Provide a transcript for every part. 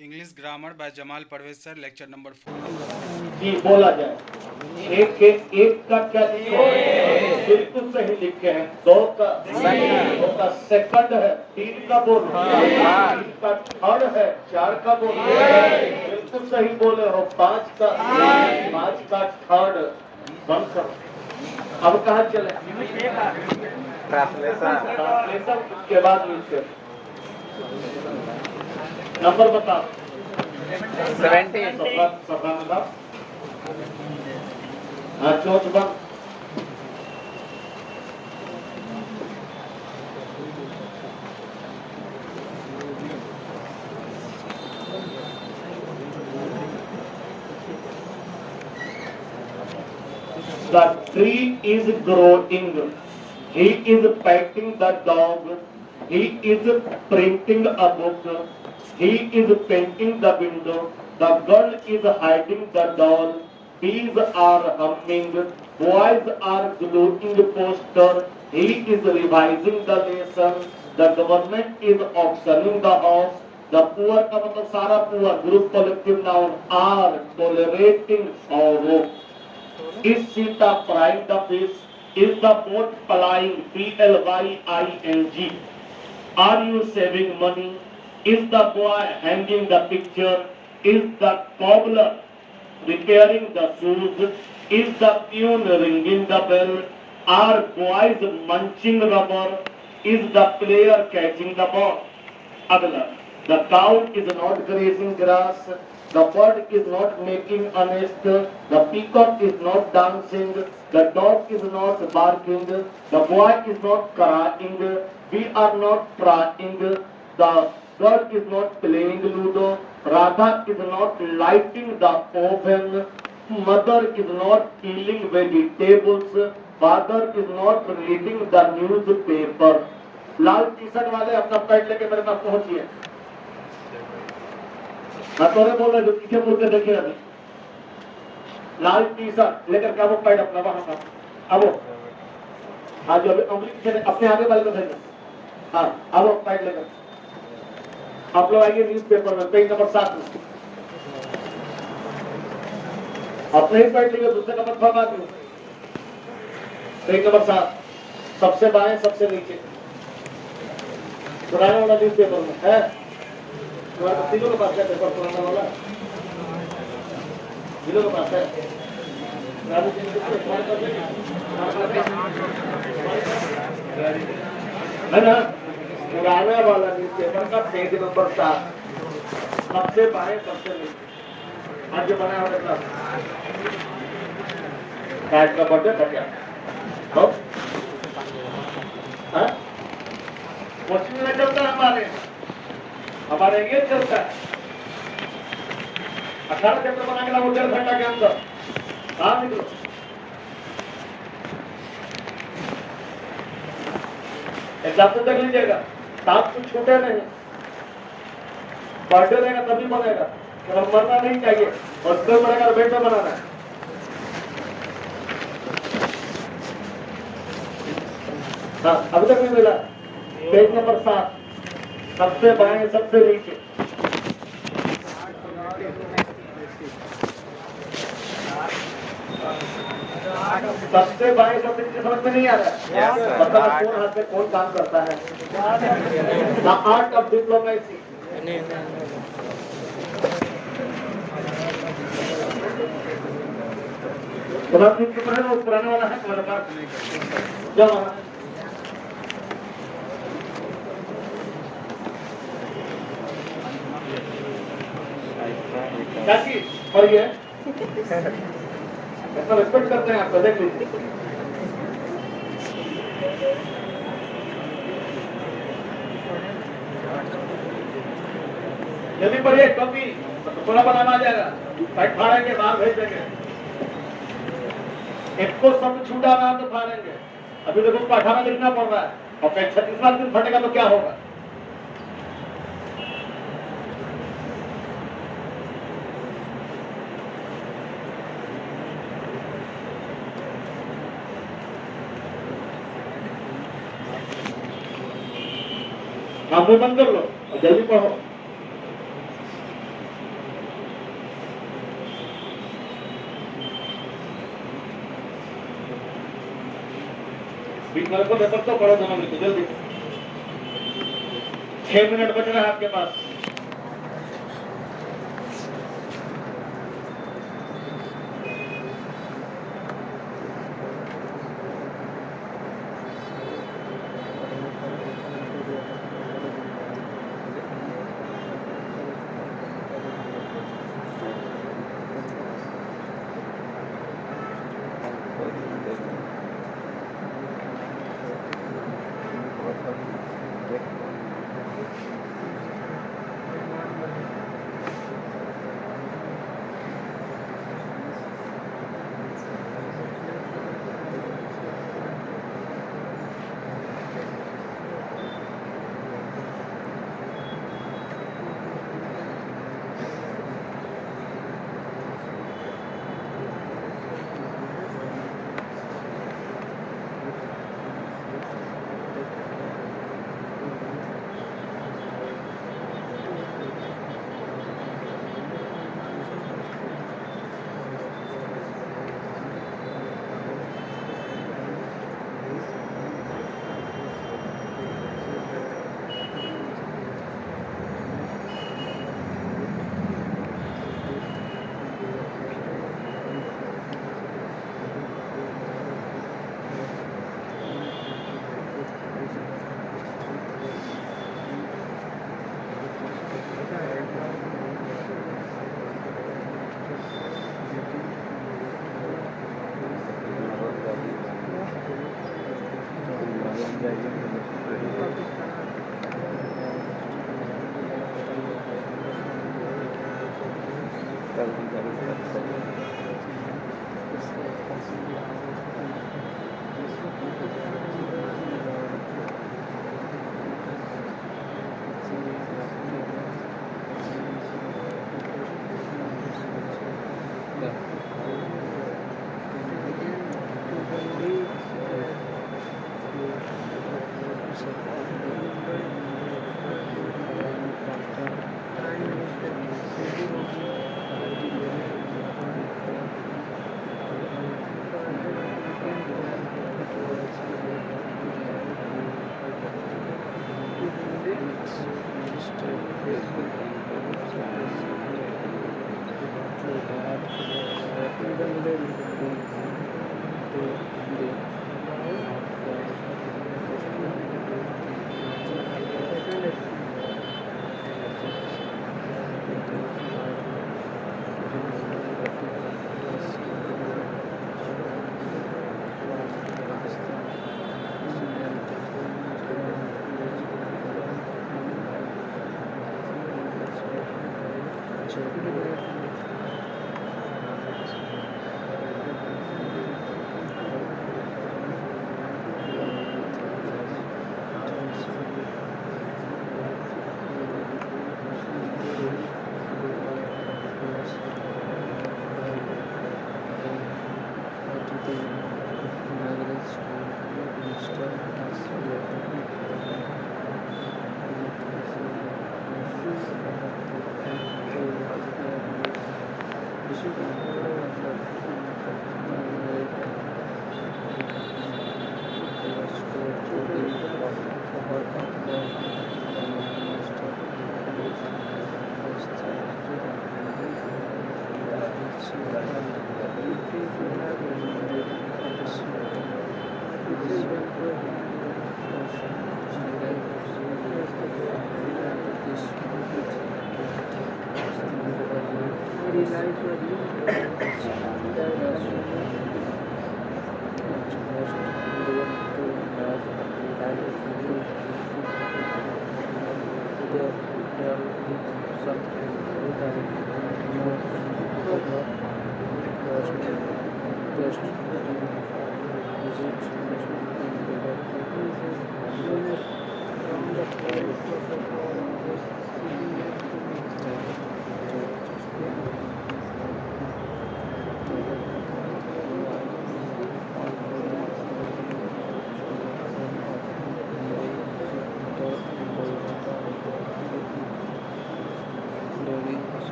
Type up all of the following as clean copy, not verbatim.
English Grammar by Jamal Parvez sir, lecture number 4. जी बोला जाए। एक के एक का क्या लिखो, बिल्कुल सही लिखे हैं। दो का सेकंड है, तीन का बोलो, तीन का थर्ड है, चार का बोलो, बिल्कुल सही बोले हो। पांच का थर्ड। बंद करो। अब कहाँ चले? ट्रांसलेशन के बाद नीचे नंबर बताओ। 17 हाँ, चौथ बंद। The tree is growing. He is petting the dog. He is printing a book. He is painting the window. The girl is hiding the doll. Bees are humming. Boys are gluing poster. He is revising the lesson. The government is auctioning the house. The poor का मतलब सारा poor group collective noun are tolerating sorrow. Is Sita frying the fish? Is the boat plying? Plying. Are you saving money? Is the boy hanging the picture? Is the cobbler repairing the shoes? Is the peon ringing the bell? Are boys munching rubber? Is the player catching the ball? अगला, the cow is not grazing grass, the bird is not making a nest, the peacock is not dancing, the dog is not barking, the boy is not crying, we are not trying, the girl is not playing ludo, Radha is not lighting the oven, mother is not peeling vegetables, father is not reading the newspaper. Lal T shirt वाले अपना pad लेके मेरे पास पहुंचिए। मैं तोरे बोल रहे जो पीछे मुड़ के देखिए अभी। लाल टी शर्ट लेकर क्या वो पैड अपना वहां का। अब वो आज अभी उंगली पीछे अपने आगे वाले को भेजना। हाँ, अब वो पैड लेकर आप लोग आइए न्यूज़पेपर में पेज नंबर 7 में अपने ही पैड लेकर दूसरे नंबर फरमा दो। पेज नंबर 7 सबसे बाएं सबसे नीचे पुराना वाला न्यूज़पेपर में है। तुम्हारे तीनों के पास है पेपर पुराना वाला, तीनों के पास है। है ना, पुराना वाला न्यूज़पेपर का पेज नंबर 7 सबसे बाएं सबसे नीचे। आज जो बना हुआ आज का बर्थडे था क्या? कोचिंग में चलता है हमारे ये चलता है 18 चैप्टर बना के लाओ 1.5 घंटा के अंदर। कहाँ निकलो? एग्जाम तो देख लीजिएगा, साथ कुछ छूटे नहीं। बर्थडे रहेगा तभी बनेगा, मरना नहीं चाहिए। हॉस्पिटल बनेगा बेड में बनाना है। हाँ, अभी तक नहीं मिला। पेज नंबर 7 सबसे बाएं सबसे नीचे। सबसे बाएं सबसे नीचे समझ में नहीं आ रहा है? मतलब कौन हाथ में कौन काम करता है? The art of diplomacy. पुराना वाला है तुम्हारे पास? जमा क्या चीज और ये ऐसा रिस्पेक्ट करते हैं आप देख लीजिए। यदि पढ़िए कभी तो थोड़ा बनाना आ जाएगा। पैट फाड़ेंगे बाहर भेज देंगे। एक को शब्द छूटा ना तो फाड़ेंगे। अभी देखो 18 लिखना पड़ रहा है और 36वां दिन फटेगा तो क्या होगा? आप बंद कर लो और जल्दी पढ़ो। विकल्प पेपर तो पढ़ो दोनों मिलकर जल्दी। 6 मिनट बच रहा है आपके पास।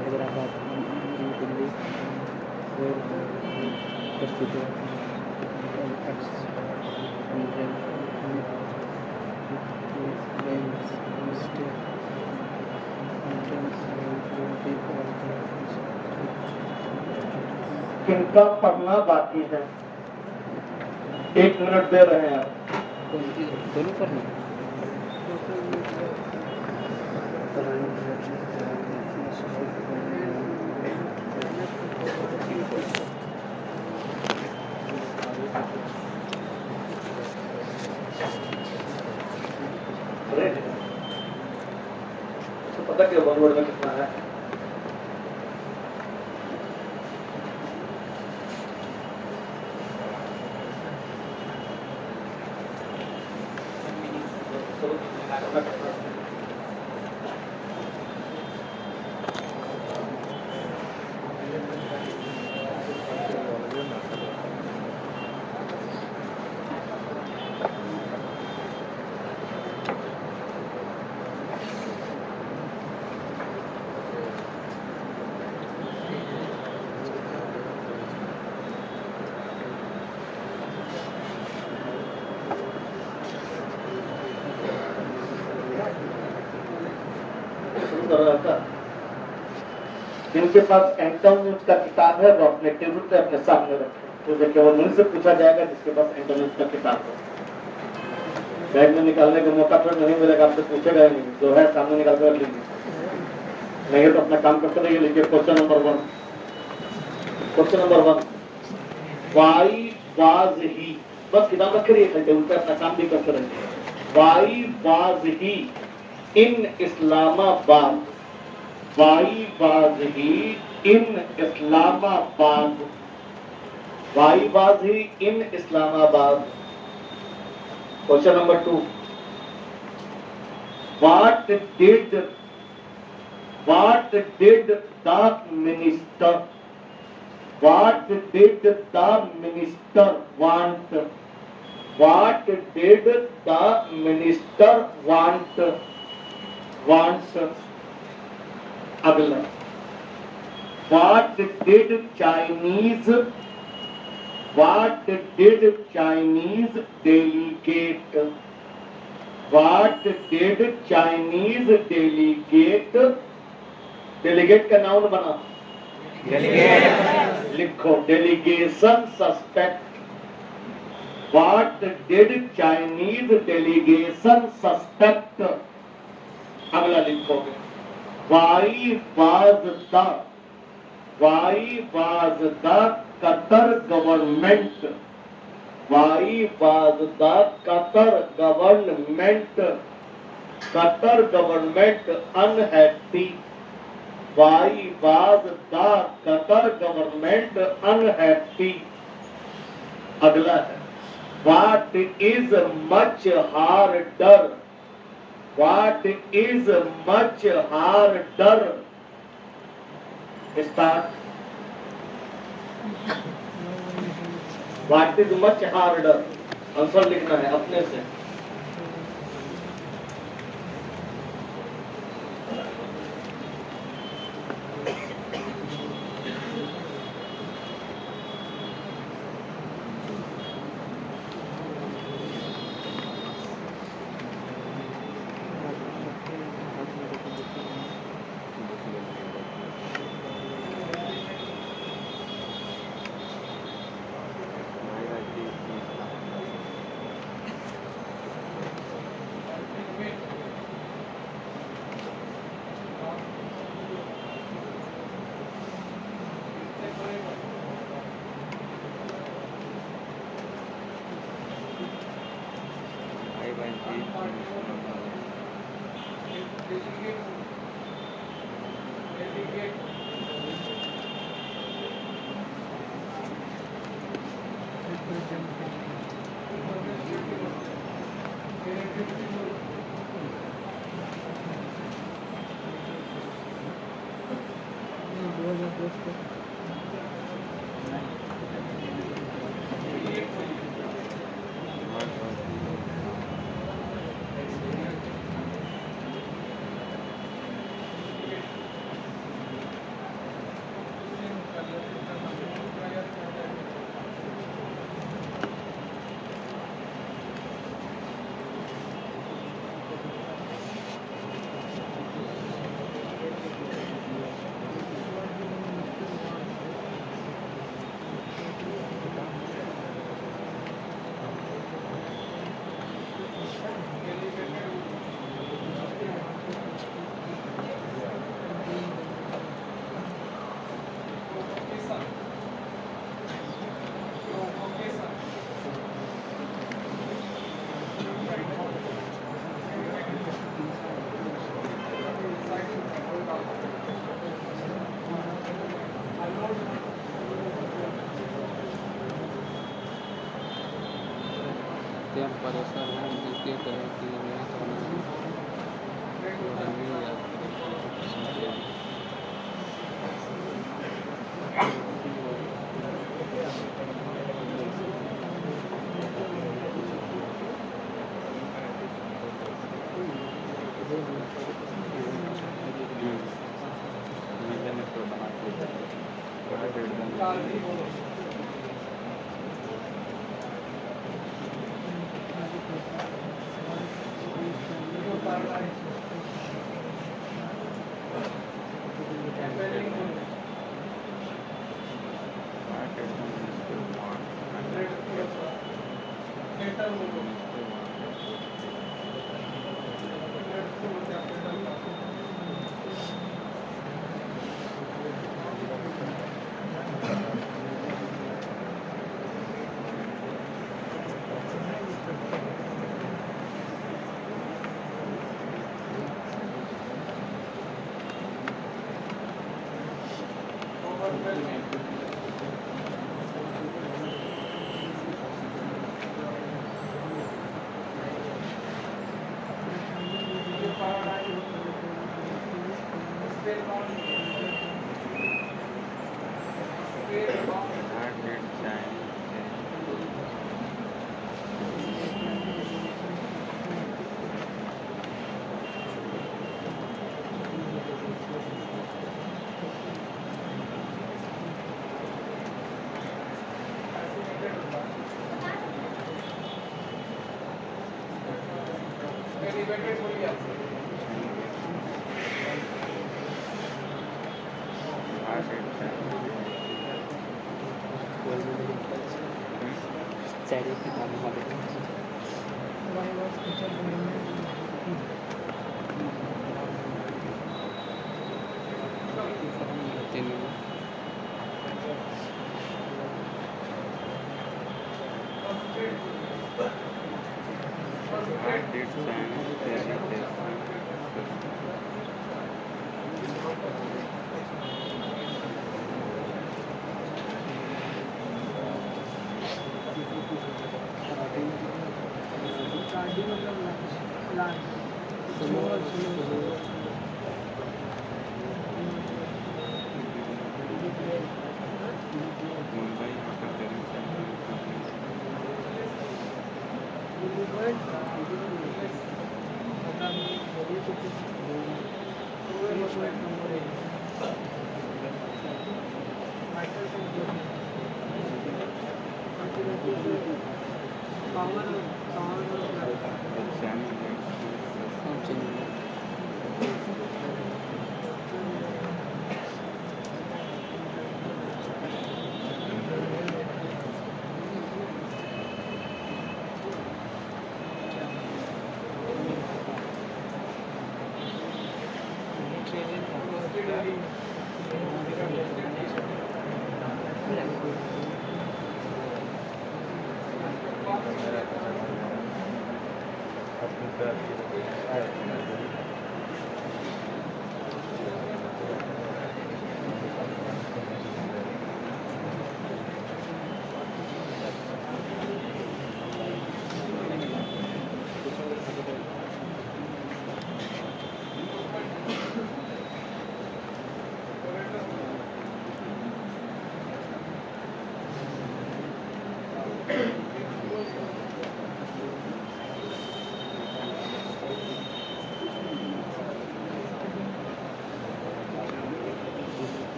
Hyderabad, New Delhi, where President X and then Mr. किनका पढ़ना बाकी है? 1 मिनट दे रहे हैं आप। दोनों पढ़ना तो पता क्या वन वर्ड में कितना है? जिनके पास एंटोनिम्स का किताब है वो अपने टेबल पे अपने सामने रखें, तो जो केवल उन्हीं से पूछा जाएगा जिसके पास एंटोनिम्स का किताब हो। बैग में निकालने का मौका फिर नहीं मिलेगा, आपसे पूछेगा ही नहीं, जो है सामने निकाल कर रख लीजिए, नहीं तो अपना काम करते रहिए। लिखिए question number 1। Question number 1, why was he, बस किताब रख रही टेबल पे, अपना काम भी करते रहिए। Why was he in Islamabad, why was he in Islamabad, why was he in Islamabad. Question number 2, what did the minister, what did the minister want, what did the minister want, wants। अगला, what did Chinese, what did Chinese delegate, what did Chinese delegate, delegate का noun बना, delegate लिखो, delegation suspect, what did Chinese delegation suspect। अगला लिखोगे, why was the Qatar government, why was the Qatar government unhappy, why was the Qatar government unhappy। अगला है, what is much harder, what is much harder। Start। What is much harder, answer लिखना है अपने से। मध्यम परिसर में द्वितीय तरह की इमेज बनाएं। रंगीन याद करें। Cari kita menghabis.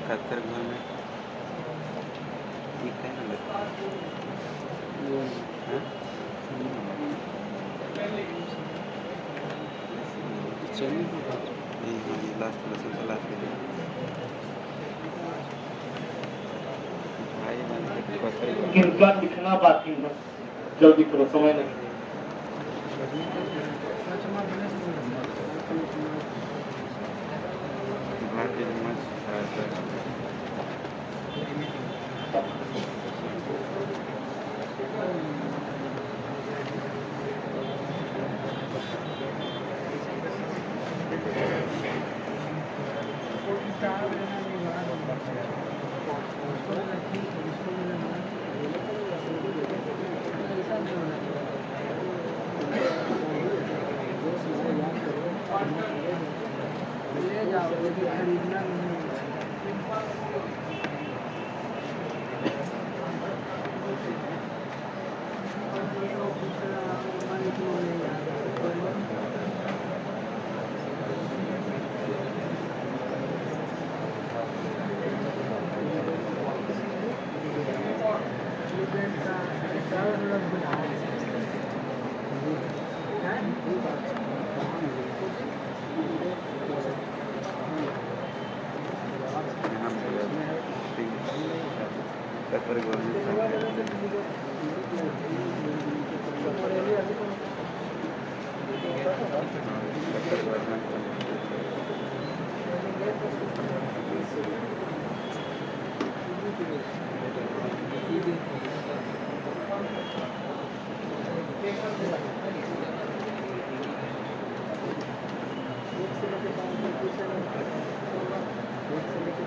खतर घर में ठीक है ना लास्ट सबसे लास्ट इनका दिखना बाकी है, जल्दी करो, समय नहीं। Thank you very much. यहाँ पे पेपर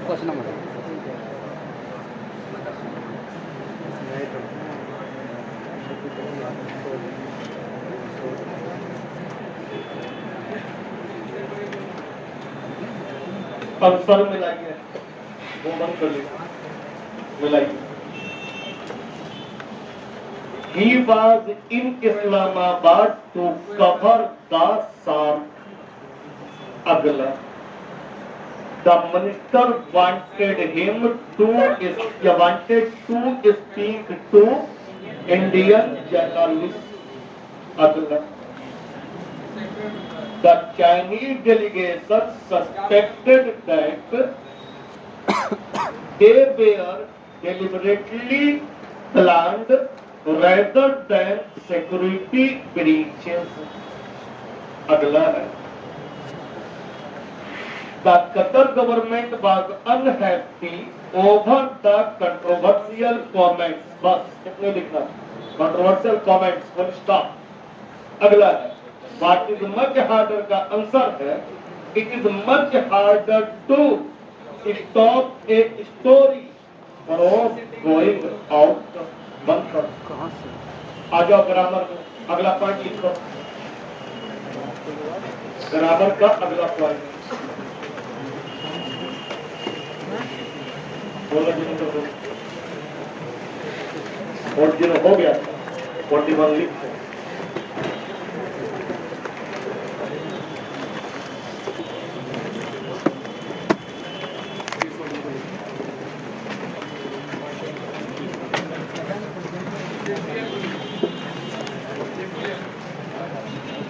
क्वेश्चन नंबर आंसर मिलाइए, वो बंद कर लीजिए, मिलाइए। He was in Islamabad to cover the Sham. अगला, the minister wanted to speak to Indian journalists. अगला, the Chinese delegation suspected that they were deliberately planned rather than security breaches. अगला है, the Qatar government was unhappy over the controversial comments. बस कितने लिखना, controversial comments, full stop. अगला है, what is much harder का answer है, it is much harder to stop a story from going out. बंद करो, कहाँ से आ जाओ ग्रामर में, अगला पॉइंट लिखो, ग्रामर का अगला पॉइंट बोलो जी, तो 40 हो गया, 41 लिखो।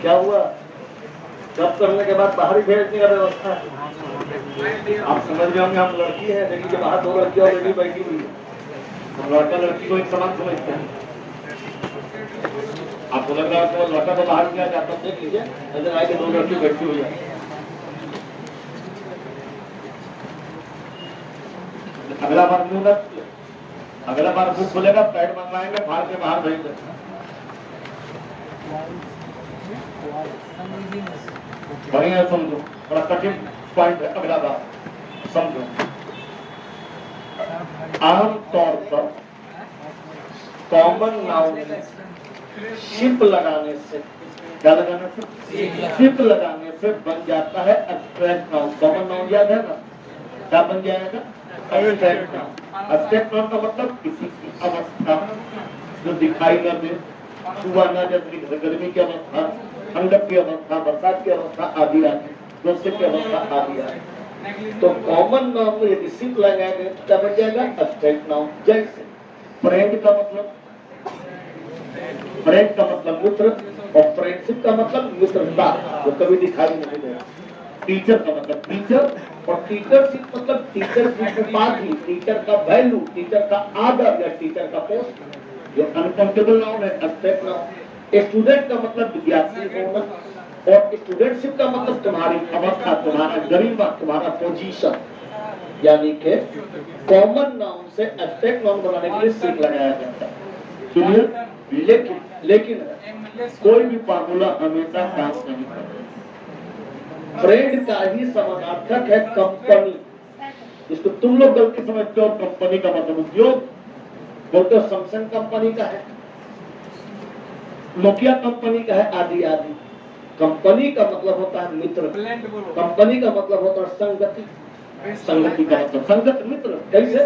क्या हुआ, जब करने के बाद बाहर ही भेजने का व्यवस्था है। आप समझ रहे होंगे, हम लड़की है, लेकिन जब बाहर 2 लड़कियां ऑलरेडी बैठी हुई है, हम लड़का लड़की को एक समान समझते हैं। आपको लग रहा है तो लड़का को बाहर किया जाता, देख लीजिए नजर आए कि 2 लड़की बैठी हुई है। अगला बार मुंह अगला बार मुंह खुलेगा, पैड मंगवाएंगे, फाड़ के बाहर भेज देंगे। बढ़िया समझो, बड़ा कठिन पॉइंट है, अगला बात समझो। आमतौर पर कॉमन नाउन शिप लगाने से, क्या लगाने से, शिप लगाने से बन जाता है एब्स्ट्रैक्ट नाउन। कॉमन नाउन याद है ना, क्या बन जाएगा, एब्स्ट्रैक्ट नाउन। एब्स्ट्रैक्ट नाउन का मतलब किसी की अवस्था जो दिखाई न दे, सुबह न जैसे गर्मी की अवस्था, ठंडक की अवस्था, बरसात की अवस्था आदि आदि, दोस्त की अवस्था आदि आदि। तो कॉमन नाउन में यदि शिप लगाएंगे तो क्या बन जाएगा, एब्स्ट्रैक्ट नाउन। जैसे फ्रेंड का मतलब, फ्रेंड का मतलब मित्र, और फ्रेंडशिप का मतलब मित्रता जो कभी दिखाई नहीं देगा। टीचर का मतलब टीचर, और टीचरशिप मतलब टीचर की उपाधि, टीचर का वैल्यू, टीचर का आदर या टीचर का पोस्ट, जो अनकाउंटेबल नाउन है, एब्स्ट्रैक्ट नाउन। स्टूडेंट का मतलब विद्यार्थी होना, और स्टूडेंटशिप का मतलब तुम्हारी अवस्था, तुम्हारा गरिमा, तुम्हारा पोजीशन। यानी कि कॉमन नाउन से एब्स्ट्रैक्ट नाउन बनाने के लिए शिप लगाया जाता है। लेकिन कोई भी फार्मूला हमेशा काम नहीं करता। फ्रेंड का ही समानार्थक है कंपनी, जिसको तुम लोग गलती समझते हो कंपनी का मतलब उद्योग, बोलते हो सैमसंग कंपनी का है, नोकिया कंपनी का है, आदि आदि। कंपनी का मतलब होता है मित्र, कंपनी का मतलब होता है संगति, संगति का मतलब संगत मित्र। कैसे?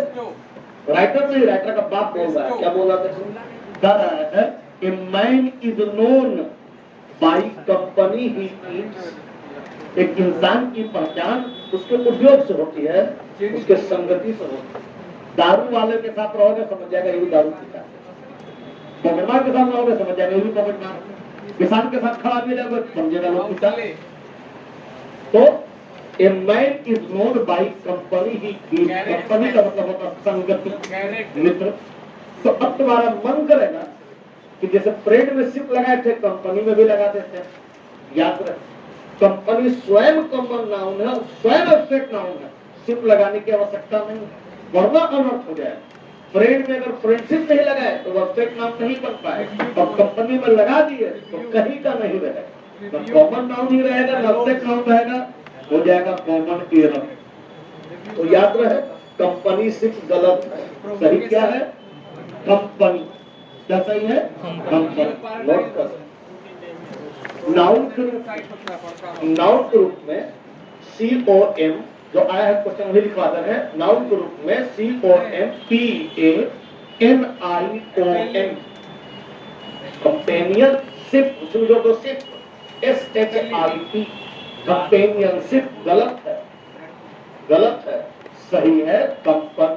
राइटर नहीं, राइटर का बाप बोल रहा है, क्या बोल रहा है? A man is known by company he keeps. एक इंसान की पहचान उसके उद्योग से होती है, उसके संगति से होती है। दारू वाले के साथ रहोगे समझ जाएगा ये भी दारू पीता है, पॉकेटमार के साथ रहोगे समझ जाएगा ये भी पॉकेटमार, किसान के साथ खड़ा भी रहोगे समझेगा लोग पीता। तो a man is known by company he keeps. Company का मतलब होता है संगति, मित्र। तो अब तुम्हारा मन करेगा कि जैसे परेड में सिप लगाए थे कंपनी में भी लगाते थे, याद रहे कंपनी स्वयं कॉमन नाउन है, स्वयं एब्स्ट्रैक्ट नाउन है, सिप लगाने की आवश्यकता नहीं, वरना अनर्थ हो जाए। परेड में अगर फ्रेंडशिप नहीं लगाए तो एब्स्ट्रैक्ट नाउन नहीं बन पाए, और कंपनी में लगा दिए तो कहीं का नहीं रहेगा, तो कॉमन नाउन ही रहेगा, एब्स्ट्रैक्ट नाउन रहेगा, हो जाएगा कॉमन एरर। तो याद रहे कंपनी सिर्फ गलत है, सही क्या है? कंपनी। क्या सही है? कंपनी। नोट कर, नाउन के रूप में COM जो आया है, क्वेश्चन भी लिखवा दे हैं। नाउन के रूप में COM PANION, कंपेनियनशिप, समझो तो सिर्फ SHIP, कंपेनियनशिप गलत है, गलत है। सही है कंपन,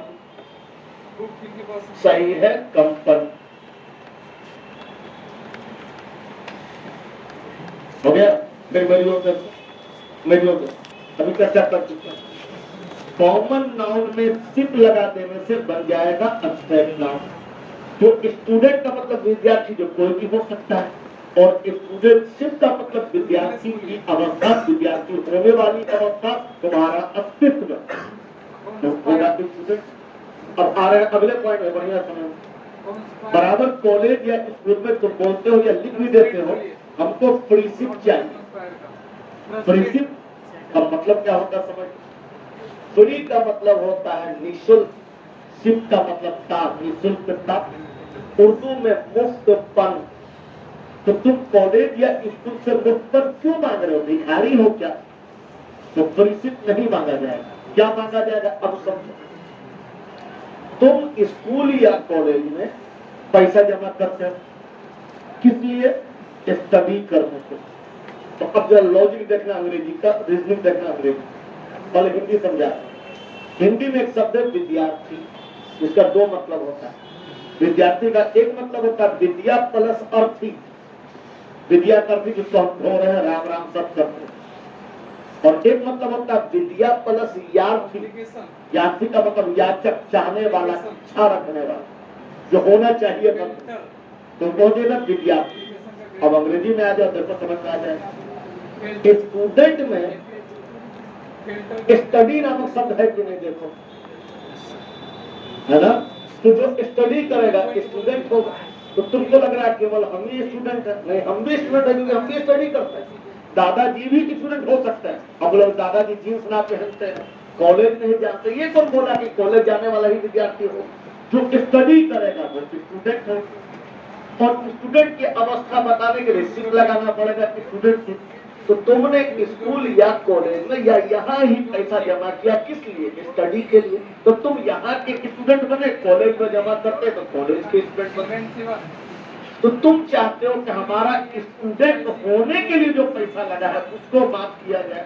सही है कंपन। हो गया? मेरी ओर अभी चर्चा कर चुके हैं। कॉमन नाउन में सिप लगा देने से बन जाएगा एब्स्ट्रैक्ट नाउन। जो स्टूडेंट का मतलब विद्यार्थी जो कोई भी हो सकता है, और स्टूडेंटशिप का मतलब विद्यार्थी की अवस्था, विद्यार्थी होने वाली अवस्था, तुम्हारा अस्तित्व तो होगा स्टूडेंट। अब आ रहे हैं अगले पॉइंट में, बढ़िया समझ। बराबर कॉलेज या स्कूल में तुम बोलते हो या लिख भी देते हो हमको फ्रीशिप चाहिए। फ्रीशिप का मतलब क्या होता है समझ? फ्री का मतलब होता है निःशुल्क, शिप का मतलब था निःशुल्कता, उर्दू में मुफ्तपन। तो तुम कॉलेज या स्कूल से मुफ्त पर क्यों मांग रहे हो? भिखारी हो क्या? तो फ्रीशिप नहीं मांगा जाएगा। क्या मांगा जाएगा? अब समझो, तुम स्कूल या कॉलेज में पैसा जमा करते हो किस लिए? स्टडी करने से। तो अब जरा लॉजिक देखना अंग्रेजी का, रीजनिंग देखना अंग्रेजी, पहले हिंदी समझा। हिंदी में एक शब्द है विद्यार्थी, इसका दो मतलब होता है। विद्यार्थी का एक मतलब होता है विद्या प्लस अर्थी, विद्या अर्थी जिसको हम धो रहे हैं, राम राम सब करते हैं। और एक मतलब होता है विद्या प्लस यार्थी, यार्थी का मतलब याचक, चाहने वाला, इच्छा रखने वाला, जो होना चाहिए मतलब, तो बोलेगा विद्यार्थी। अब अंग्रेजी में आ जाओ, देखो समझ में आ जाएगा। स्टूडेंट में स्टडी नामक शब्द है कि नहीं? देखो, है ना? तो जो स्टडी करेगा स्टूडेंट होगा। तो तुमको लग रहा है केवल हम ही स्टूडेंट है? नहीं, हम भी स्टूडेंट है, क्योंकि हम भी स्टडी करते हैं। दादाजी भी स्टूडेंट हो सकते हैं। अब लोग दादाजी जींस ना पहनते हैं, कॉलेज नहीं जाते, ये कौन बोला कि कॉलेज जाने वाला ही विद्यार्थी हो? जो स्टडी करेगा वो स्टूडेंट हो। और स्टूडेंट की अवस्था बताने के लिए सिर्फ लगाना पड़ेगा स्टूडेंट। तो तुमने स्कूल या कॉलेज में या यहाँ ही पैसा जमा किया, किस लिए? स्टडी के लिए। तो तुम यहाँ के स्टूडेंट बने, कॉलेज में जमा करते तो कॉलेज के स्टूडेंट बने। तो तुम चाहते हो कि हमारा स्टूडेंट होने के लिए जो पैसा लगा है उसको माफ किया जाए।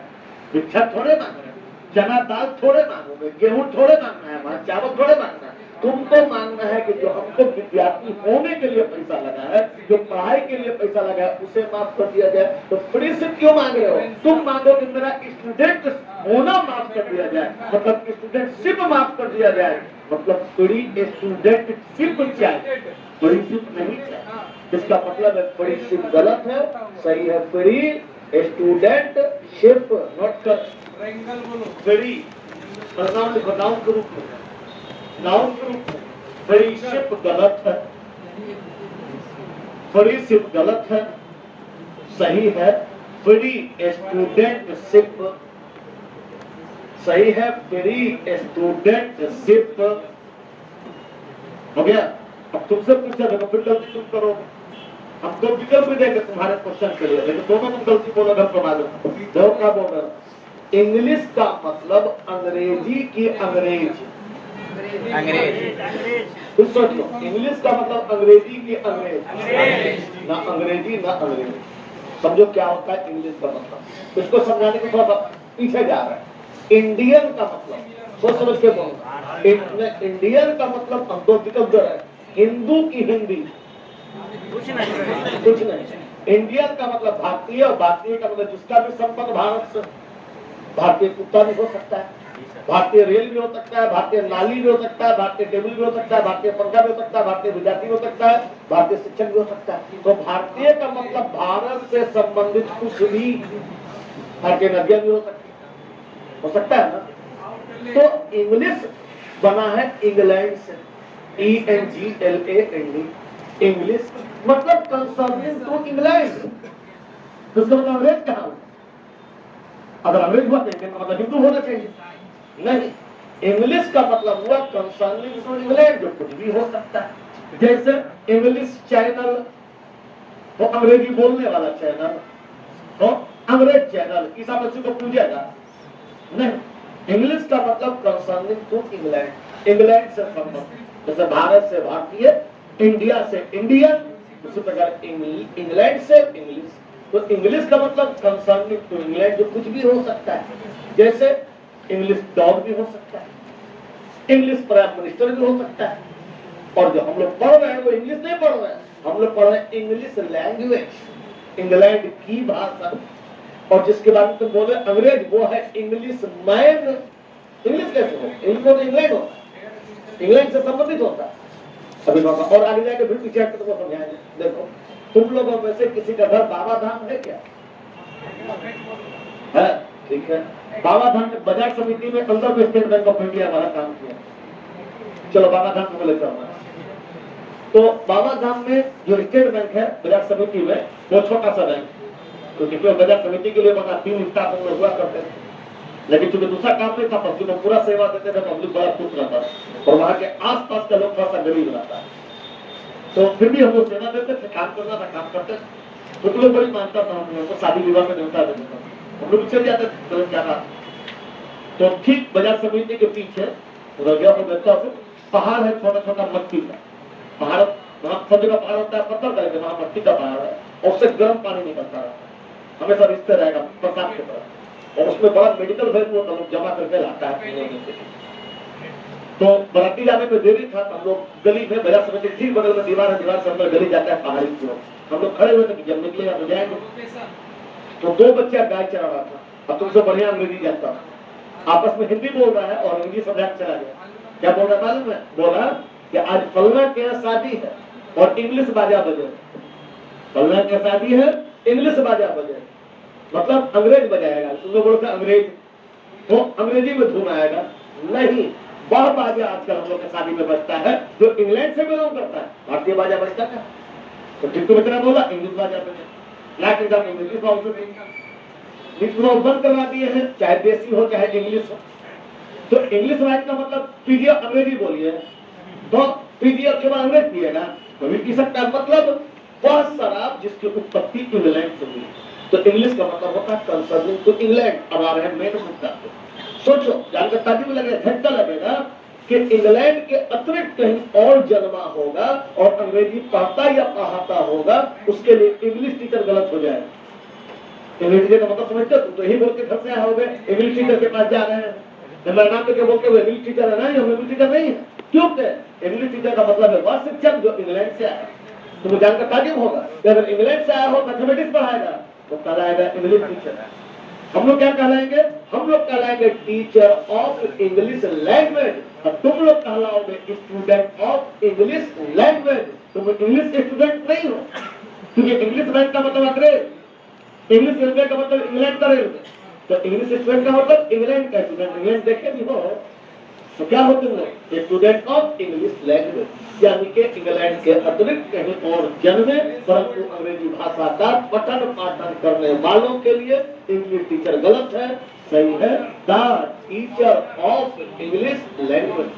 भिक्षा थोड़े मांग रहे, चना दाल थोड़े मांगोगे, गेहूं थोड़े मांगना है, वहां चावल थोड़े मांगना है। तुमको मांगना है कि जो हमको विद्यार्थी होने के लिए पैसा लगा है, जो पढ़ाई के लिए पैसा लगा है, उसे माफ कर दिया जाए। तो फ्री से क्यों मांग रहे हो? तुम मांगो कि मेरा स्टूडेंट होना माफ कर दिया जाए, मतलब स्टूडेंटशिप माफ कर दिया जाए, मतलब फ्री स्टूडेंटशिप चाहिए, फ्रीशिप नहीं चाहिए। इसका मतलब है फ्रीशिप गलत है, सही है फ्री स्टूडेंटशिप। नोट कर, फ्री नाउन लिखो, नाउन के रूप में, नाउन के रूप में फ्रीशिप गलत है, फ्रीशिप गलत है, सही है फ्री स्टूडेंटशिप, सही है, फ्री स्टूडेंटशिप हो गया। अब तुमसे पूछा देखो फिर गलती तुम करोगे, हम दो विकल्प भी देंगे तुम्हारे क्वेश्चन के लिए, लेकिन दोनों तुम गलती बोलोगे हमको मालूम। देखो क्या बोल रहे हो, इंग्लिश का मतलब अंग्रेजी की अंग्रेज। तुम सोचो, इंग्लिश का मतलब अंग्रेजी की अंग्रेज, ना अंग्रेजी ना अंग्रेजी। समझो क्या होता है इंग्लिश का मतलब, इसको समझाने को थोड़ा पीछे जा रहा है। इंडियन का मतलब सोच समझ के बोलो, इंडियन का मतलब हम दो विकल्प दे रहे हैं, हिंदू की हिंदी, कुछ नहीं। इंडियन का मतलब भारतीय, और भारतीय का मतलब जिसका भी संबंध भारत से, भारतीय कुत्ता भी हो सकता है, भारतीय रेल भी हो सकता है, भारतीय नाली भी हो सकता है, भारतीय टेबल भी हो सकता है, भारतीय पंखा भी हो सकता है, भारतीय विद्यार्थी भी हो सकता है, भारतीय शिक्षक भी हो सकता है। तो भारतीय का मतलब भारत से संबंधित कुछ भी, भारतीय नदियां भी हो सकता है ना। तो इंग्लिश बना है इंग्लैंड से, ENGLAND, इंग्लिश मतलब कंसर्निंग टू इंग्लैंड। तो उसका मतलब अंग्रेज कहाँ हुआ? अगर अंग्रेज हुआ तो इंडियन का मतलब हिंदू होना चाहिए, नहीं। इंग्लिश का मतलब हुआ कंसर्निंग टू इंग्लैंड, जो कुछ भी हो सकता है। जैसे इंग्लिश चैनल, तो अंग्रेजी बोलने वाला चैनल, तो अंग्रेज चैनल ईसा मसीह को पूजेगा नहीं। इंग्लिश का मतलब कंसर्निंग टू इंग्लैंड, इंग्लैंड से संबंधित, जैसे भारत से भारतीय, इंडिया से इंडियन, उसी प्रकार इंग्लैंड से इंग्लिश। तो इंग्लिश का मतलब कंसर्निंग टू इंग्लैंड, जो कुछ भी हो सकता है। जैसे इंग्लिश डॉग भी हो सकता है, इंग्लिश प्राइम मिनिस्टर भी हो सकता है। और जो हम लोग पढ़ रहे हैं वो इंग्लिश नहीं पढ़ रहे हैं, हम लोग पढ़ रहे हैं इंग्लिश लैंग्वेज, इंग्लैंड की भाषा। और जिसके बारे में तुम बोले अंग्रेज, वो है इंग्लिश मैन। इंग्लिश कैसे हो? इंग्लिश तो इंग्लैंड होता है, इंग्लैंड से संबंधित होता है। अभी और आगे जाके फिर पीछे हटकर तुमको समझाएंगे। देखो, तुम लोगों में से किसी का घर बाबा धाम है क्या? है, ठीक है। बाबा धाम में बाजार समिति में अंदर में स्टेट बैंक ऑफ इंडिया वाला काम किया। चलो बाबा धाम को लेकर आना। तो बाबा धाम में जो स्टेट बैंक है बाजार समिति में, वो छोटा सा बैंक, क्योंकि बाजार समिति के लिए बना 3 स्टाफ हम लोग हुआ करते थे। लेकिन चूंकि दूसरा काम नहीं था, पब्लिक को पूरा सेवा देते थे, पब्लिक बड़ा खुश रहता था, और वहां के आसपास का लोग थोड़ा सा गरीब रहता है। तो फिर भी हम लोग सेवा देते थे, काम करना था, काम करते थे। तो लोग बड़ी मानता था, हम लोग को शादी विवाह में देवता देते थे, हम लोग चले जाते थे क्या था। तो ठीक बाजार समिति के पीछे रजिया को देता है, पहाड़ है छोटा छोटा मट्टी का पहाड़, वहाँ सब जगह पहाड़ होता है पत्थर का, लेकिन वहाँ मट्टी का पहाड़ है, और उससे गर्म पानी निकलता है, हमेशा रिश्ते रहेगा प्रसाद की तरह। और उसमें बड़ा मेडिकल वैल्यू होता है, लोग जमा करके लाता है। तो बराती जाने में देरी था, हम लोग गली में बाजार समिति ठीक बगल में दीवार है, दीवार से अंदर गली जाता है पहाड़ी की ओर। हम लोग खड़े हुए थे कि जब निकलेगा तो जाएंगे। तो 2 बच्चा गाय चरा रहा था, अब तुमसे बढ़िया अंग्रेजी जानता, आपस में हिंदी बोल रहा है और अंग्रेजी समझा चला गया। क्या बोल रहा मालूम है? बोला कि आज फलना के यहाँ शादी है और इंग्लिश बाजा बजे। फलना के शादी है, इंग्लिश बाजा बजे, मतलब अंग्रेज बजाएगा। तुम लोग बोलते अंग्रेज, तो अंग्रेजी में धुन आएगा नहीं। वह बाजा आजकल हम लोग के शादी में बजता है जो इंग्लैंड से बिलोंग करता है, भारतीय बाजा बजता है। तो टिट्टू बेचारा बोला इंग्लिश बाजा बजे, लाके जाके इंग्लिश बंद करवा दिए हैं, चाहे देसी हो चाहे इंग्लिश हो। तो इंग्लिश वाइज का मतलब पीजिए अंग्रेजी बोलिए, तो पीजिए के बाद अंग्रेज पिएगा, कभी पी सकता है। मतलब वह शराब जिसकी उत्पत्ति इंग्लैंड से हुई। तो इंग्लिश का मतलब होता है कंसर्निंग टू इंग्लैंड। अब आ रहे हैं मेन मुद्दा। सोचो, जानकर ताजुब लगेगा, झटका लगेगा कि इंग्लैंड के अतिरिक्त कहीं और जन्मा होगा और अंग्रेजी पढ़ता या पढ़ाता होगा, उसके लिए इंग्लिश टीचर गलत हो जाएगा। इंग्लिश टीचर का मतलब समझते हो? तो यही बोल के घर से आए होगे इंग्लिश टीचर के पास जा रहे हैं, मेरा नाम लेके बोलते हुए इंग्लिश टीचर है, नहीं हम इंग्लिश टीचर नहीं है। क्यों? इंग्लिश टीचर का मतलब है वह शिक्षक जो इंग्लैंड से आया। तो जानकर ताजुब होगा कि अगर इंग्लैंड से आया हो मैथमेटिक्स पढ़ाएगा तो कहलाएगा इंग्लिश टीचर। हम लोग क्या कहलाएंगे? हम लोग कहलाएंगे टीचर ऑफ इंग्लिश लैंग्वेज, और तुम लोग कहलाओगे स्टूडेंट ऑफ इंग्लिश लैंग्वेज। तुम इंग्लिश के स्टूडेंट नहीं हो, क्योंकि इंग्लिश बैंक का मतलब अंग्रेज, इंग्लिश रेलवे का मतलब इंग्लैंड का रेलवे। तो इंग्लिश स्टूडेंट का मतलब इंग्लैंड का स्टूडेंट। इंग्लैंड देखे भी हो तो क्या होते हैं? A student of English language, यानी कि इंग्लैंड के अतिरिक्त कहीं और जन्मे परंतु अंग्रेजी भाषा का पठन पाठन करने वालों के लिए इंग्लिश टीचर गलत है। सही है the teacher of English language.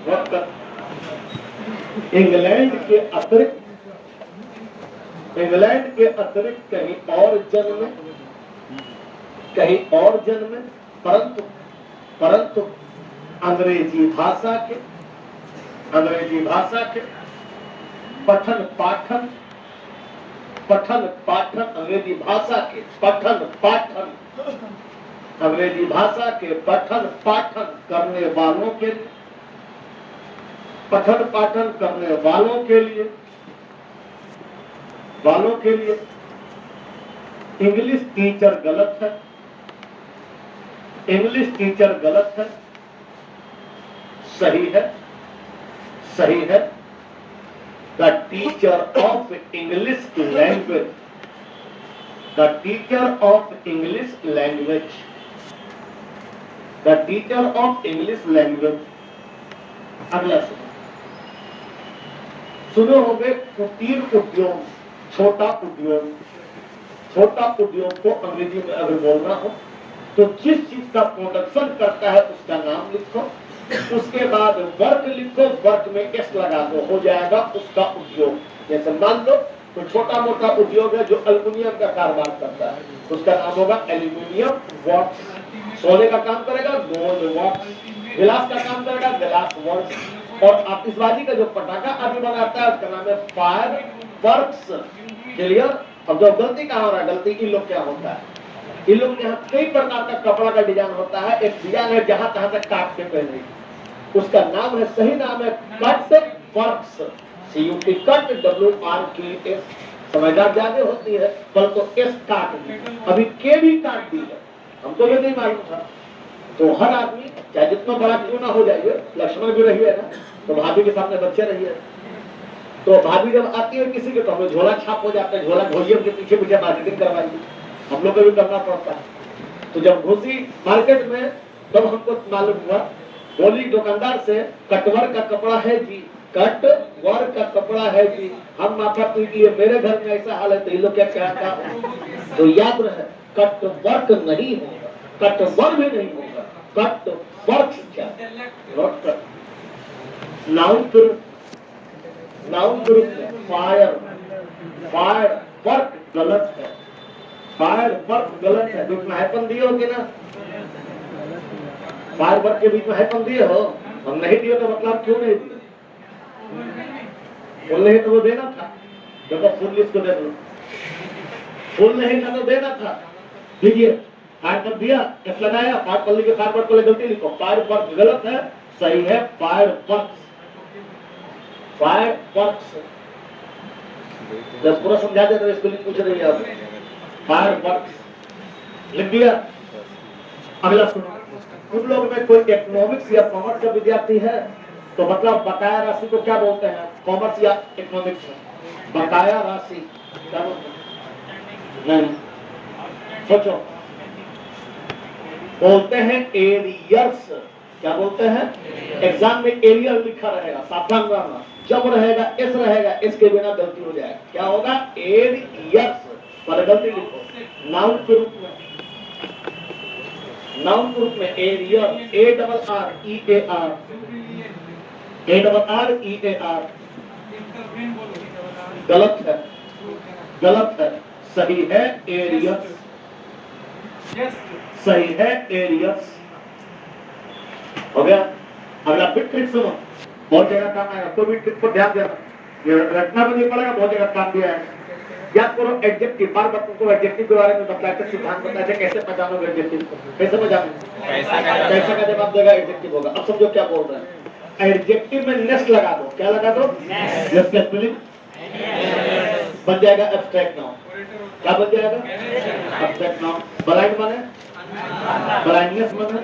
England के अतिरिक्त कहीं और जन्मे परंतु अंग्रेजी भाषा के पठन पाठन अंग्रेजी भाषा के पठन पाठन करने वालों के लिए इंग्लिश टीचर गलत है। सही है the teacher of English language. अगला सुनो होंगे कुटीर उद्योग, छोटा उद्योग को अंग्रेजी में अगर बोलना हो तो जिस चीज का प्रोडक्शन करता है उसका नाम लिखो, उसके बाद वर्क लिखो, वर्क में एस लगा दो, हो जाएगा उसका उद्योग। जैसे मान लो तो छोटा मोटा उद्योग है जो एल्युमिनियम का कारोबार करता है, उसका नाम होगा एल्युमिनियम वर्क्स। सोने का काम करेगा गोल्ड वर्क्स, गिलास का काम करेगा गिलास वर्क्स, और आतिशबाजी का जो पटाखा आदि बनाता है उसका नाम है फायर वर्क्स। क्लियर? अब जो गलती कहाँ हो रहा है, गलती इन लोग क्या होता है, इन लोग के यहाँ कई प्रकार का कपड़ा का डिजाइन होता है। एक डिजाइन है जहां तहां तक काट के पहने, उसका नाम है, सही नाम है cut works, CUT cut WRKS। समझदार ज्यादा होती है पर तो एस काट दी, अभी के भी काट दी है, हमको ये नहीं मालूम था। तो हर आदमी चाहे जितना बड़ा क्यों ना हो जाइए, लक्ष्मण भी रहिए ना, तो भाभी के सामने बच्चे रहिए, तो भाभी जब आती है किसी के तो हमें झोला छाप हो जाता है, झोला घोड़ियों के पीछे पीछे मार्केटिंग करवाइए, हम लोग को भी करना पड़ता है। तो जब घुसी मार्केट में तब हमको मालूम हुआ, बोली दुकानदार से कटवर का कपड़ा है जी, कटवर का कपड़ा है जी। हम माथा पीट लिए, मेरे घर में ऐसा हाल है, तो ये लोग क्या कहता है, तो याद रहे कटवर्क नहीं होगा, कटवर भी नहीं होगा, कटवर्क क्या नाउन ग्रुप में फायर वर्क गलत है, फायर वर्क गलत है। बीच में हाइफन दिए हो कि ना, फायर वर्क के बीच में हाइफन दिए हो, हम नहीं दिए तो मतलब क्यों नहीं दिए, फुल नहीं तो वो देना था, देखो फुल लिस्ट को दे दो, फुल नहीं था तो देना था, दीजिए। फायर वर्क दिया, एफ लगाया, फायर पल्ली के फायर वर्क को गलती लिखो, फायर वर्क गलत है, सही है फायर वर्क। जब पूरा समझा दे तो इसको पूछ रही है आप, फायर वर्क लिख दिया। अगला सुनो, उन लोग में कोई इकोनॉमिक्स या कॉमर्स का विद्यार्थी है तो मतलब बकाया राशि को क्या बोलते हैं, कॉमर्स या इकोनॉमिक्स में बकाया राशि क्या बोलते हैं, नहीं सोचो, बोलते हैं एरियर्स। क्या बोलते हैं? एग्जाम में एरियर लिखा रहेगा, सावधान रहना, जब रहेगा एस रहेगा, एस के बिना गलती हो जाएगा, क्या होगा एरियर्स, पर गलती लिखो। नाउन के रूप में एरियर, ARREAR गलत है, सही है एरियर्स, हो गया। अगला बिट ट्रिक सुनो, बहुत जगह काम आएगा, कोई भी ट्रिक पर ध्यान देना, ये रटना भी नहीं पड़ेगा, बहुत जगह काम दिया है। याद करो एडजेक्टिव, बार बार तुमको एडजेक्टिव के बारे में बताते, सिद्धांत बताते, कैसे पहचानोगे एडजेक्टिव को, कैसे पहचानोगे, कैसा का जवाब देगा एडजेक्टिव होगा। अब समझो क्या बोल रहे हैं, एडजेक्टिव में नेस लगा दो, क्या लगा दो, नेस का स्पेलिंग बन जाएगा एब्स्ट्रैक्ट नाउन, क्या बन जाएगा एब्स्ट्रैक्ट नाउन। ब्लाइंड माने ब्लाइंडनेस माने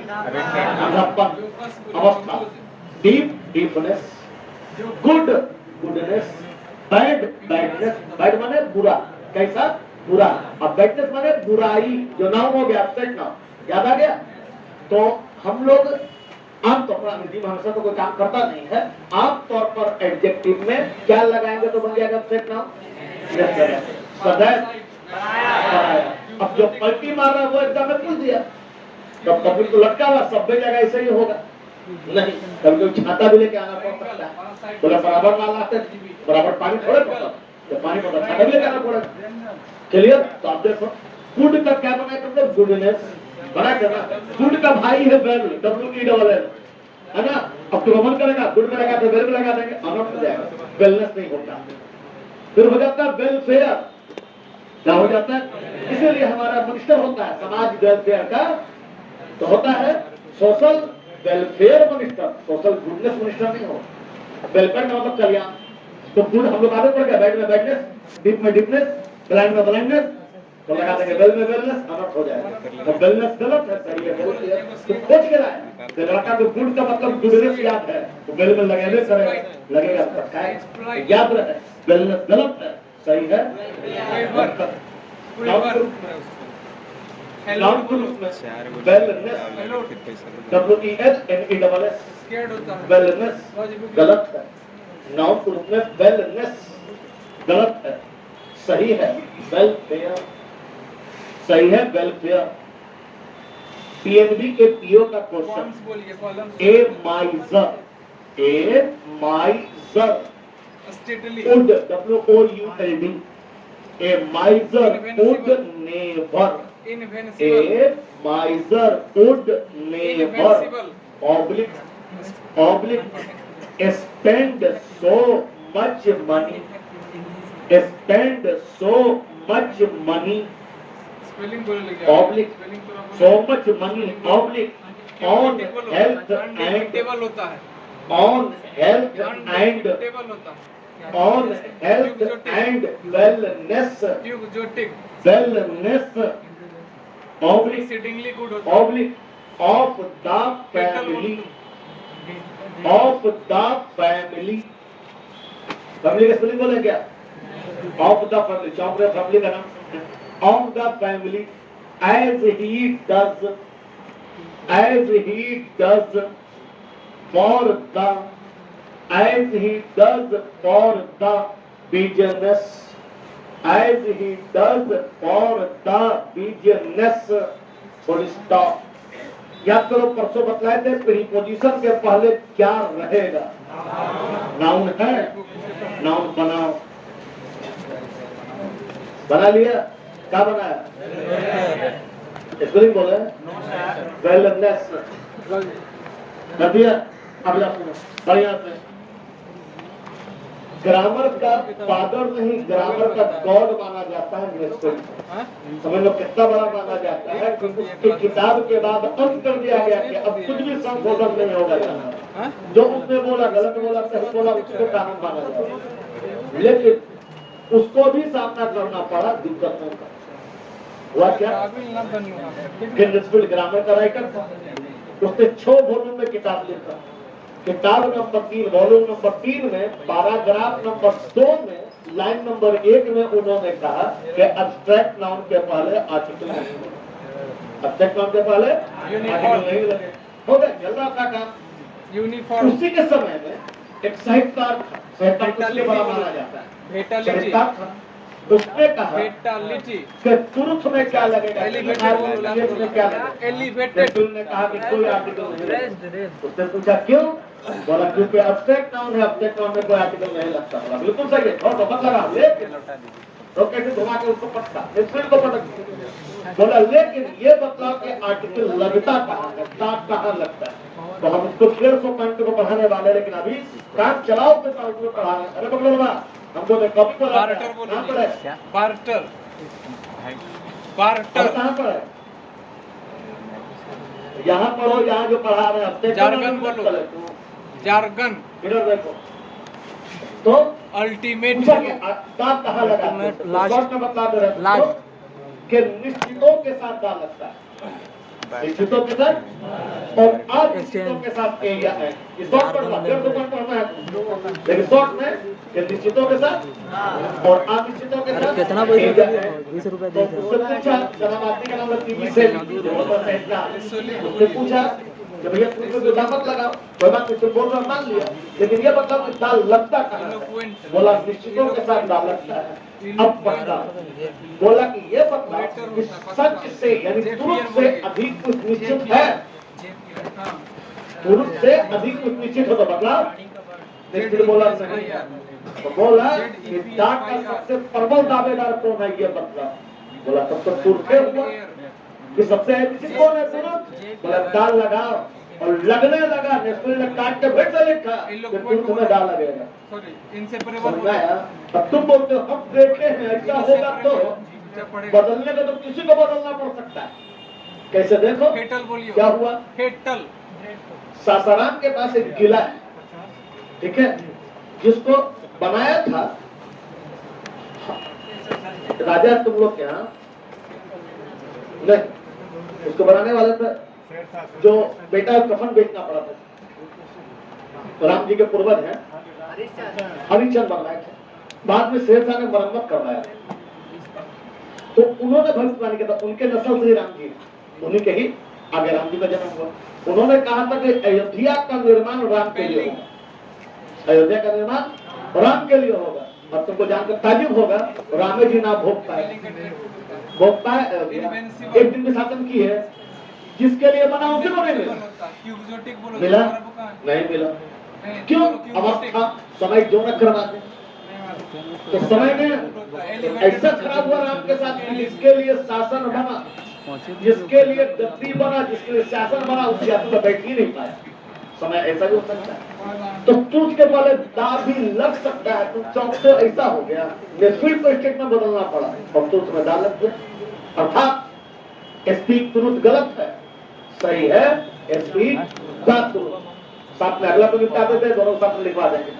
अंधापन, अवस्था, डीपनेस, गुडनेस, बैडनेस, बैड माने बुरा, कैसा बुरा, अब बैडनेस माने बुराई, जो नाउन हो गया एब्स्ट्रैक्ट नाउन, याद आ गया। तो हम लोग आमतौर पर अंग्रेजी भाषा तो कोई काम करता नहीं है, आमतौर पर एडजेक्टिव में क्या लगाएंगे तो बन जाएगा ऑब्जेक्ट नाउन। सदैव पढ़ाया। अब जो पलटी मार रहा है वो एग्जाम में पूछ दिया, तो पब्लिक तो लटका हुआ, सब जगह ऐसे ही होगा। नहीं, कभी कभी छाता भी लेके आना पड़ सकता है। बोला बराबर ना लाते बराबर पानी थोड़े पड़ता, जब पानी पड़ता छाता भी लेके आना पड़ेगा। क्लियर? तो आप देखो गुड का क्या बनाए तुमने, गुडनेस बना के ना, गुड का भाई है वेल, WELL, है ना। अब तो रोमन करेगा, गुड में लगा तो वेल में लगा देंगे, अनॉट हो जाएगा, वेलनेस नहीं होता। फिर हो जाता है वेलफेयर, क्या हो जाता है, इसीलिए हमारा मिनिस्टर होता है समाज वेलफेयर का, तो होता है social welfare minister, social goodness minister नहीं हो। वेलफेयर का मतलब कल्याण, तो गुड हम लोग आगे पड़ गया, बैड में बैडनेस, डीप में डीपनेस, ब्लाइंड में ब्लाइंडनेस, तो लगा देंगे वेल में वेलनेस, अनॉट हो जाएगा। तो वेलनेस गलत है, सही है वेलफेयर, तो खोज के लाए। तो लड़का को गुड का मतलब गुडनेस याद है, तो वेल में लगेगा करेगा, लगेगा तो याद रहे, वेलनेस गलत है, सही है नाउन के रूप में वेलनेस, WELNESS, वेलनेस गलत है। नाउन के रूप में वेलनेस गलत है, सही है वेलफेयर, सही है वेलफेयर। PNB के PO का question, A माइजर would, WOULD, a miser would never, a miser would never, oblique, spend so much money, spend so much money, oblique, so much money, oblique, on health and, on health and, on health and wellness, wellness, oblique of the family, of the family, family का spelling बोले क्या, of the family, चौंक family का नाम, of the family, as he does for the, as he does for the business, as he does for the business, full stop। याद करो परसों बतलाए थे प्रीपोजिशन के पहले क्या रहेगा, नाउन है, नाउन बनाओ, बना लिया, क्या बनाया, स्पेलिंग बोले वेलनेस कर दिया। अगला सुनो बढ़िया से, ग्रामर का फादर नहीं, ग्रामर का गॉड माना जाता है इंग्लिश में, समझ लो कितना बड़ा माना जाता है। उसकी किताब के बाद अंत कर दिया गया कि अब कुछ भी संशोधन नहीं होगा, जो उसने बोला गलत बोला सही बोला उसको कानून माना जाएगा। लेकिन उसको भी सामना करना पड़ा दिक्कतों का। हुआ क्या, ग्रामर का राइटर था, उसने 6 वॉल्यूम में किताब लिखा। किताब नंबर 3 वॉल्यूम नंबर 3 में पैराग्राफ नंबर 2 में लाइन नंबर 1 में उन्होंने कहा कि एब्स्ट्रैक्ट नाउन के पहले आर्टिकल नहीं लगे, एब्स्ट्रैक्ट नाउन के पहले आर्टिकल नहीं लगे, हो गया जल्द आपका काम। यूनिफॉर्म। उसी के समय में एक साहित्यकार था, साहित्यकार को इसलिए बड़ा माना जाता है, साहित्यकार था, उसने कहा कि तुरंत में क्या लगेगा, में क्या लगेगा, एलिवेटेड ने कहा कि कोई आर्टिकल नहीं। उसने पूछा क्यों, बोला क्योंकि एब्स्ट्रैक्ट नाउन है, एब्स्ट्रैक्ट नाउन में कोई आर्टिकल नहीं लगता। बोला बिल्कुल सही है, और मत लगा, लेकिन तो कैसे घुमा के उसको पटका, स्पेलिंग को पटक। बोला लेकिन ये बतलाओ कि आर्टिकल लगता कहाँ है, कहाँ लगता है। तो हम उसको 150 पॉइंट को पढ़ाने वाले, लेकिन अभी काम चलाओ के साथ उसको पढ़ाने। अरे पकड़ो ना, हमको तो कॉपी पर बार्टर कहाँ पर है, यहाँ पढ़ो, यहाँ जो पढ़ा रहे हैं जारगन बोलो, जारगन इधर देखो। तो अल्टीमेट कहाँ लगा, लास्ट में बता दे रहे कि निश्चितों के साथ क्या लगता है, निश्चितों के साथ और अनिश्चितों के साथ ए या है। इस शॉर्ट पढ़ना, फिर तो पढ़ना है, लेकिन शॉर्ट में कि निश्चितों के साथ और अनिश्चितों के साथ कितना पैसा है, 20 रुपए दे। तो उससे पूछा, जनाब आपने क्या नाम टीवी से उसने पूछा कि भैया तुम तो दाल मत लगाओ, कोई बात नहीं, तुम बोल रहे हो मान लिया, लेकिन ये मतलब कि दाल लगता कहाँ है? बोला निश्चितों के साथ दाल लगता है। अब पकड़ा, बोला कि ये बतला कि सच से यानी तुरंत से अधिक कुछ निश्चित है, तुरंत से अधिक कुछ निश्चित हो तो बतला। निश्चित बोला नहीं, तो बोला कि डाक का सबसे प्रबल दावेदार कौन है, ये बतला। बोला तब तो तुरते हुआ कि सबसे निश्चित कौन है तुरंत? बोला दाल लगाओ, और लगने लगा, नेशनल ने काट के फिर से लिखा कि तुरंत में दाल लगेगा। समझा यार? अब तुम बोलते हो हम देखे हैं, ऐसा होगा तो बदलने का तो किसी को बदलना पड़ सकता है। कैसे देखो क्या हुआ? सासाराम के पास एक किला है, ठीक है, जिसको बनाया था राजा तुम लोग के यहाँ नहीं, उसको बनाने वाले थे जो बेटा कफन बेचना पड़ा था, तो राम जी के पूर्वज हैं हरिश्चंद्र बनवाए थे, बाद में शेरशाह ने मरम्मत करवाया, तो उन्होंने भविष्यवाणी किया था, उनके नस्ल से राम जी, उन्हीं के ही आगे राम जी का जन्म हुआ। उन्होंने कहा था कि अयोध्या का निर्माण राम के लिए होगा, अयोध्या का निर्माण राम के लिए होगा। और तुमको जानकर ताजुब होगा, रामे जी ना भोग पाए एक दिन में शासन की है, जिसके लिए बना उसे को नहीं मिला, नहीं मिला। क्यों? अवस्था समय जो न करवा दे, तो समय में ऐसा खराब हुआ राम के साथ, जिसके लिए शासन बना, जिसके लिए गद्दी बना, जिसके लिए शासन बना, उस आदमी को बैठ ही नहीं पाया। समय ऐसा भी हो सकता है, तो तुझ के पहले दाव भी लग सकता है। तुम चौंकते ऐसा हो गया, नेशनल को स्टेट में बदलना पड़ा और तो उसमें दाल लग गया। अर्थात स्पीक तुरंत गलत है, सही है स्पीक बात तुरंत। साथ में अगला तो निपटा देते, दोनों साथ में लिखवा देंगे।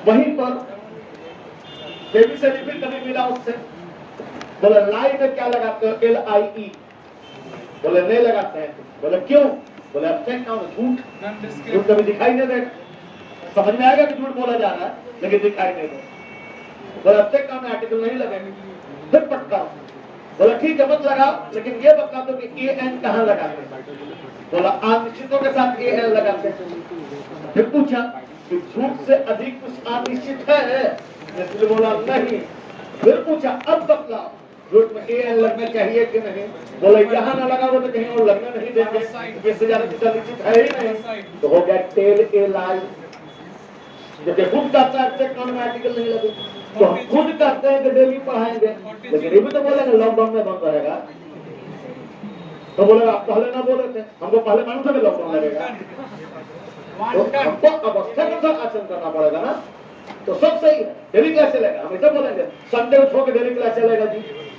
वहीं पर देवी से रिपीट कभी मिला उससे, बोले लाई में क्या लगाते हो? LIE। बोले नहीं लगाते हैं। बोले क्यों? बोले अब चेक करो, झूठ, झूठ कभी दिखाई नहीं दे, समझ में आएगा कि झूठ बोला जा रहा है, लेकिन दिखाई नहीं दे। बोले अब चेक करो, आर्टिकल नहीं लगेंगे, फिर पटका। बोला ठीक है मत लगाओ, लेकिन ये बता दो कि AN कहाँ लगाते हैं? बोला अनिश्चितों के साथ AN लगाते हैं। फिर पूछा कि झूठ से अधिक कुछ अनिश्चित है? इसलिए बोला नहीं। फिर पूछा अब बतलाओ झूठ में AN लगना चाहिए कि नहीं? बोला यहाँ ना लगा वो तो कहीं और लगना नहीं देंगे, इससे ज्यादा कुछ अनिश्चित है ही नहीं। तो हो गया टेल ए लाई। जब खुद कहता है चेक में आर्टिकल नहीं लगे, तो हम खुद कहते हैं कि डेली पढ़ाएंगे, लेकिन ये भी तो बोलेंगे लॉकडाउन में बंद रहेगा। तो बोले आप पहले ना बोले थे, हमको पहले मालूम था कि लॉकडाउन लगेगा, तो हमको अवस्था के साथ आचरण करना पड़ेगा ना। तो सब सही है, डेली क्लास चलेगा, हम ऐसा बोलेंगे संडे को छोड़ के डेली क्लास चलेगा जी,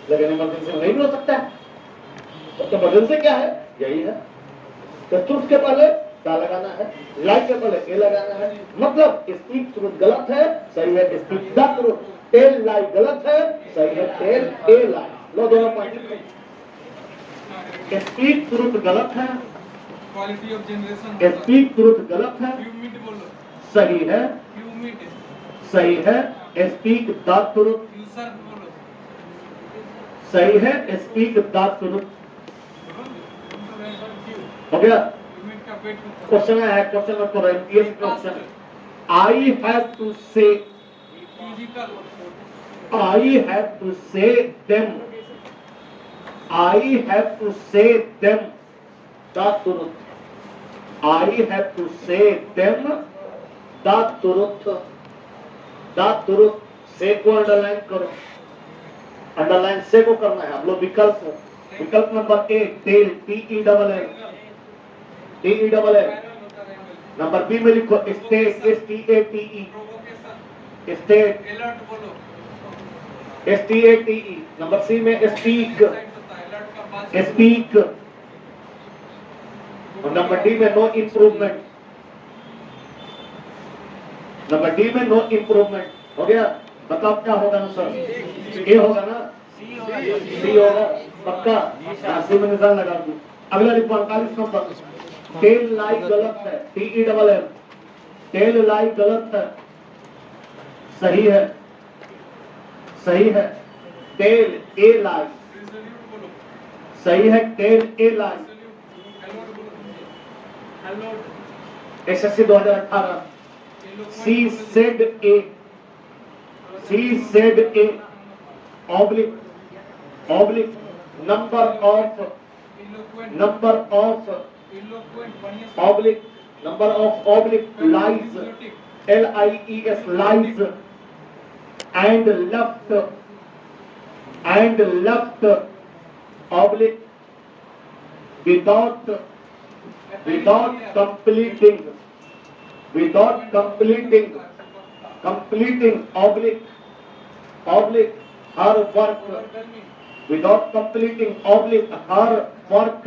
लेकिन इमरजेंसी नहीं भी हो सकता है। तो इमरजेंसी क्या है? यही है कि तुर्क के पहले दा लगाना है, लाई के पहले ए लगाना है। मतलब स्पीक तुरंत गलत है, सही है स्पीक दा तुरंत। टेल लाई गलत है, सही है टेल ए लाई। लो दोनों पॉइंट। स्पीक तुरंत गलत है, क्वालिटी ऑफ जनरेशन स्पीक तुरंत गलत है, ह्यूमिड बोलो, सही है, ह्यूमिड सही है स्पीक दा तुरंत, यूजर बोलो, सही है स्पीक दा तुरंत। हो गया? ह्यूमिड का पेट क्वेश्चन है, क्वेश्चन मत करो, ये क्वेश्चन। आई हैव टू से, फिजिकल आई हैव टू से देम, आई हैव टू से देम दा तुरंत, आई हैव टू से देम दा तुरंत, दा तुरंत। से को अंडरलाइन करो, अंडरलाइन से को करना है। हम लोग विकल्प, विकल्प number A tell TELL, TELL। Number B में लिखो स्टेट STATE, स्टेट अलर्ट बोलो, STATE। नंबर सी में स्पीक, अलर्ट का पास स्पीक। और नंबर डी में नो इम्प्रूवमेंट, नंबर डी में नो इम्प्रूवमेंट। हो गया? बताओ क्या होगा ना सर? ए होगा ना? सी होगा पक्का? सी में निशान लगा दूं। अगला लिखो 48 नंबर। टेल लाई गलत है, TELL, टेल लाई गलत है, सही है, सही है टेल ए लाई, रिजोल्यूट बोलो, सही है टेल ए लाई, अलर्ट बोलो, allowed SSC 2018 she said A oblique number of eloquent बढ़िया से oblique number of oblique lies LIES lies and left oblique without completing oblique her work without completing oblique her work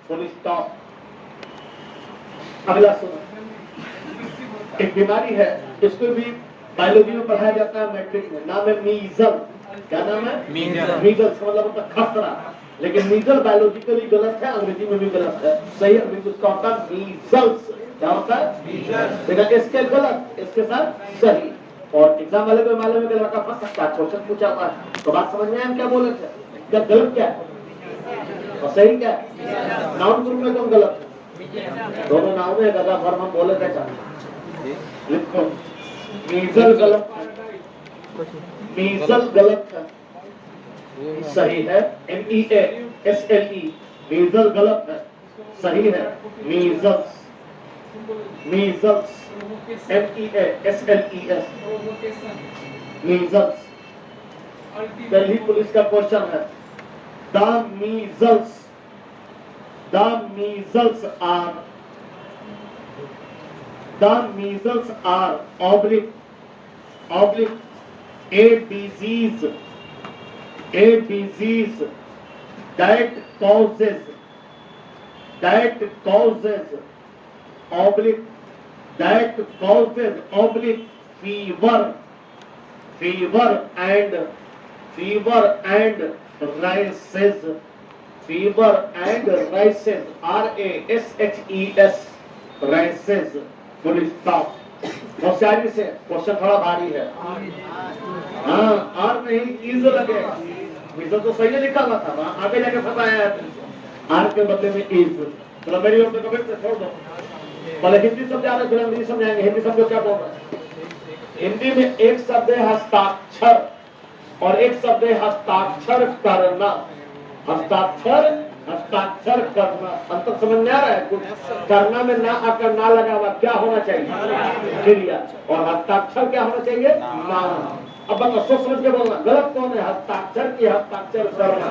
full stop। अगला सुनो, एक बीमारी है, इसको भी biology में पढ़ाया जाता है, मैट्रिक में, नाम है मीजल। क्या नाम है? मीजल मतलब होता है खसरा, लेकिन मीजल बायोलॉजिकली गलत है, अंग्रेजी में भी गलत है। सही अंग्रेजी उसका होता है मीजल्स। क्या होता है? देखा, इसके गलत, इसके साथ सही। और एग्जाम वाले को मालूम है कि लड़का फंस सकता है, क्वेश्चन पूछा हुआ है, तो बात समझ में आया हम क्या बोले थे? क्या गलत क्या है और सही क्या है? नाउन ग्रुप में कौन गलत है? दोनों नाउन है, गदा भर हम बोले थे। लिखो, मीजल गलत है, मीजल गलत है, सही है MEASLE। मीजल गलत है, सही है measles MEASLES provocation measles. Delhi police का क्वेश्चन है, the measles are oblique a disease that causes oblique fever and rashes, RASHES rashes। Full stop. होशियारी से, क्वेश्चन थोड़ा भारी है। हाँ, आर नहीं इज लगेगा, इज तो सही लिखा हुआ था, वहाँ आगे जाके फंसाया है, आर के बदले में इज। चलो मेरी ओर से कमेंट से छोड़ दो, पहले हिंदी समझा रहे, फिर अंग्रेजी समझाएंगे। हिंदी समझो क्या बोल रहे हैं। हिंदी में एक शब्द है हस्ताक्षर और एक शब्द है हस्ताक्षर करना। हस्ताक्षर करना, अंतर समझ में आ रहा है? कुछ करना में ना आकर ना लगा हुआ क्या होना चाहिए? क्रिया। और हस्ताक्षर क्या होना चाहिए? नाम। अब बंदा सोच समझ के बोलना, गलत कौन है? हस्ताक्षर की हस्ताक्षर करना।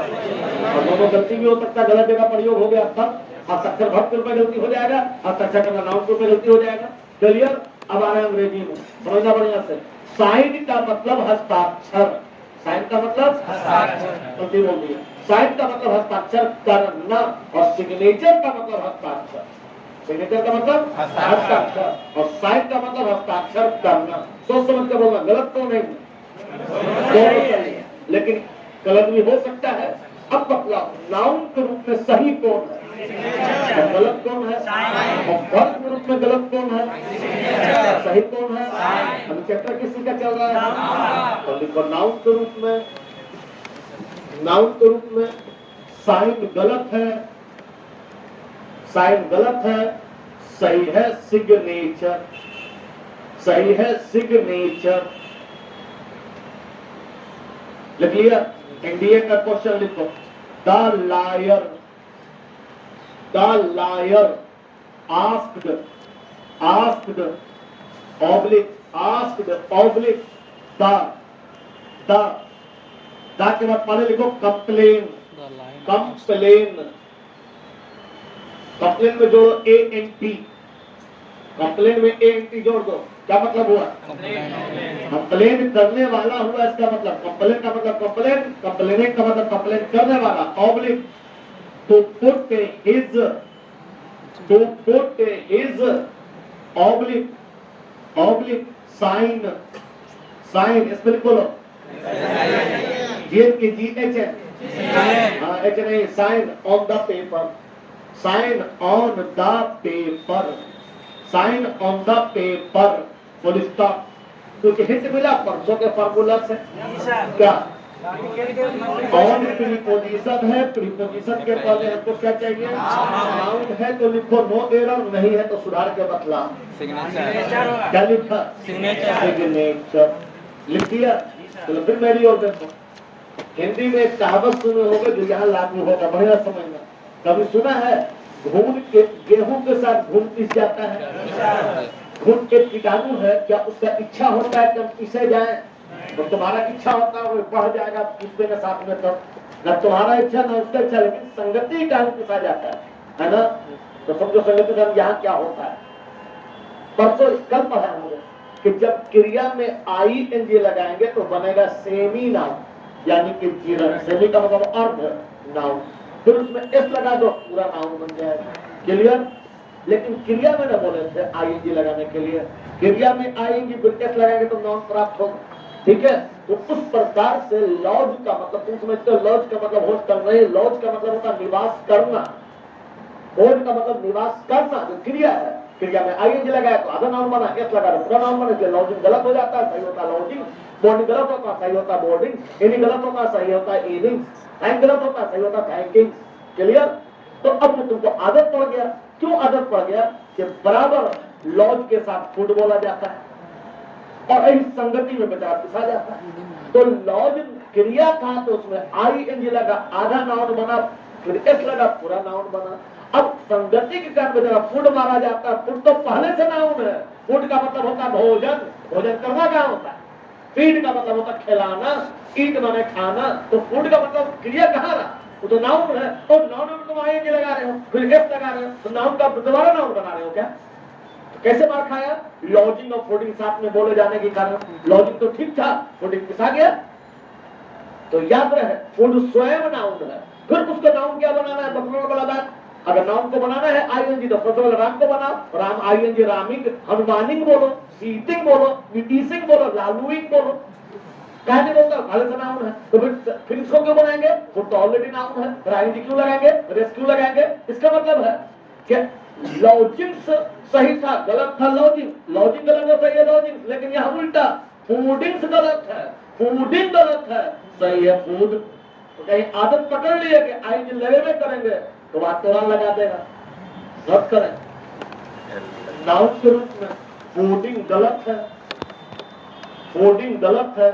और दोनों गलती भी हो सकता है, गलत जगह प्रयोग हो गया तब हस्ताक्षर भक्त में गलती हो जाएगा, हस्ताक्षर करना नाउन में गलती हो जाएगा। क्लियर? अब आ रहा है अंग्रेजी में, समझना बढ़िया से। साइन का मतलब हस्ताक्षर, साइन का मतलब गलती बोल दिया। साइन का मतलब हस्ताक्षर करना और सिग्नेचर का मतलब हस्ताक्षर। सिग्नेचर का मतलब हस्ताक्षर और साइन का मतलब हस्ताक्षर करना। सोच समझ के बोलना, गलत तो नहीं, दोनों सही, लेकिन गलत भी हो सकता है। अब बतलाओ, नाउन के रूप में सही कौन है और गलत कौन है? और वर्ब के रूप में गलत कौन है, सही कौन है? अभी चैप्टर किसी का चल रहा है, तो लिखो नाउन के रूप में साइन गलत है, सही है सिग्नेचर। लिख लिया? एनडीए का क्वेश्चन लिखो, the liar asked oblique the के बाद पहले लिखो कंप्लेन में जोड़ो ANT, कंप्लेन में ANT जोड़ दो। क्या मतलब हुआ? कंप्लेन करने वाला हुआ, इसका मतलब कंप्लेन का मतलब कंप्लेनेंट का मतलब कंप्लेन करने वाला। Oblique to put his oblique sign इसमें बोलो GH हाँ H नहीं, sign on the paper full stop. क्योंकि हिंट मिला परसों के फॉर्मूला से, क्या ऑन प्रीपोजिशन है, प्रीपोजिशन के पहले हमको क्या चाहिए? नाउन है तो लिखो नो एरर, नहीं है तो सुधार के बतला। सिग्नेचर क्या लिखा? सिग्नेचर लिख दिया। चलो फिर मेरी ओर देखो। हिंदी में एक कहावत सुने होगे जो यहाँ लागू होगा, बढ़िया समझना। कभी सुना है गेहूं के साथ घून पिस जाता है? घून के कीटाणु है, क्या उसका इच्छा होता है कि हम पिसे जाए? तो तुम्हारा इच्छा होता है वो बढ़ जाएगा पिसने के साथ में, तो न तुम्हारा इच्छा न उसका इच्छा, लेकिन संगति के कारण पिसा जाता है ना? तो समझो संगति का यहाँ क्या होता है। परसों कल पढ़ा हमने कि जब क्रिया में ING लगाएंगे तो बनेगा सेमी नाउन, यानी कि जीवन। सेमी का मतलब अर्ध नाउन, फिर उसमें S लगा दो, पूरा नाउन बन जाएगा। क्लियर? लेकिन क्रिया में न बोले थे ING लगाने के लिए, क्रिया में ING फिर S लगाएंगे तो नाउन प्राप्त होगा। ठीक है? तो उस प्रकार से लॉज का मतलब तुम समझते हो, लॉज का मतलब होस्ट करना है, लॉज का मतलब होता है निवास करना, होस्ट का मतलब निवास करना, जो क्रिया है। क्रिया में ING लगाया तो आधा नाउन बना, S लगा तो पूरा नाउन बना, इसलिए लॉजिंग गलत हो जाता है, सही होता है लॉजिंग। बोर्डिंग गलत होता है, सही होता है बोर्डिंग। इनिंग गलत होता है, सही होता है इनिंग। थैंक गलत होता है, सही होता है थैंकिंग। क्लियर? तो अब तुमको आदत पड़ गया। क्यों आदत पड़ गया? कि बराबर लॉज के साथ फूड बोला जाता है और इस संगति में बचा पिसा जाता है। तो लॉज क्रिया था तो उसमें ING लगा, आधा नाउन बना, फिर S लगा, पूरा नाउन बना। अब संगति के कारण बचा फूड मारा जाता है। फूड तो पहले से नाउन है। फूड का मतलब होता है भोजन, भोजन करना क्या होता है? फीड का मतलब होता है खिलाना, ईट माने खाना। तो फूड का मतलब क्रिया कहाँ रहा? वो तो नाउन है, और नाउन में तुम ING लगा रहे हो, फिर S लगा रहे हो, तो नाउन का दोबारा नाउन बना रहे हो क्या? कैसे मार खाया? लॉजिंग और फूडिंग साथ में बोले जाने के कारण। लॉजिंग तो ठीक था, फूडिंग पिसा गया। तो याद रहे, फूड स्वयं नाउन है, फिर उसका नाउन क्या बनाना है? सबसे बड़ा बात, अगर नाउन को बनाना है ING तो सबसे पहले राम को बनाओ। राम ING रामिंग, हनुमानिंग बोलो, सीटिंग बोलो, नीतीसिंग बोलो, लालूइंग बोलो। क्या नहीं बोलता? पहले से नाउन है, तो फिर इसको क्यों बनाएंगे? फूड तो ऑलरेडी नाउन है, फिर ING क्यों लगाएंगे? रेस क्यों लगाएंगे? इसका मतलब है कि लॉजिंग सही था, गलत था लॉजिंग, लॉजिंग गलत है, सही है लॉजिंग। लेकिन यहाँ उल्टा, फूडिंग गलत है, फूडिंग गलत है, सही है फूड। तो कहीं आदत पकड़ लिए कि ING लगे में करेंगे तो बात तोड़ा लगा देगा, मत करें। नाउन के रूप में फूडिंग गलत है, फूडिंग गलत है,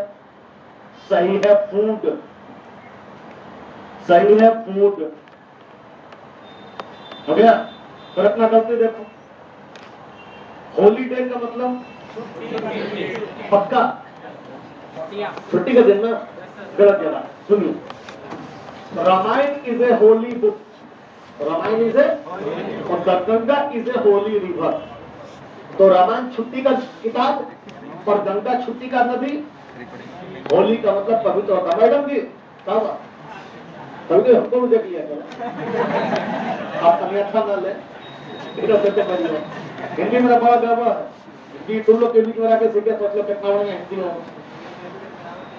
सही है फूड, सही है फूड। हो गया? फिर अपना गलती देखो। हॉलीडे का मतलब पक्का छुट्टी का दिन ना? गलत जगह। सुनिए, Ramayana is a holy book, Ramayana is a, और Ganga is a holy river. तो रामायण छुट्टी का किताब और गंगा छुट्टी का नदी। होली का मतलब पवित्र होता। मैडम जी कहा कभी हमको भी देख लिया करो, आप अन्यथा न ले। हिंदी मेरा बड़ा गर्व है कि तुम लोग के बीच में आके सीखे, सोच लो कितना बढ़िया हिंदी हो,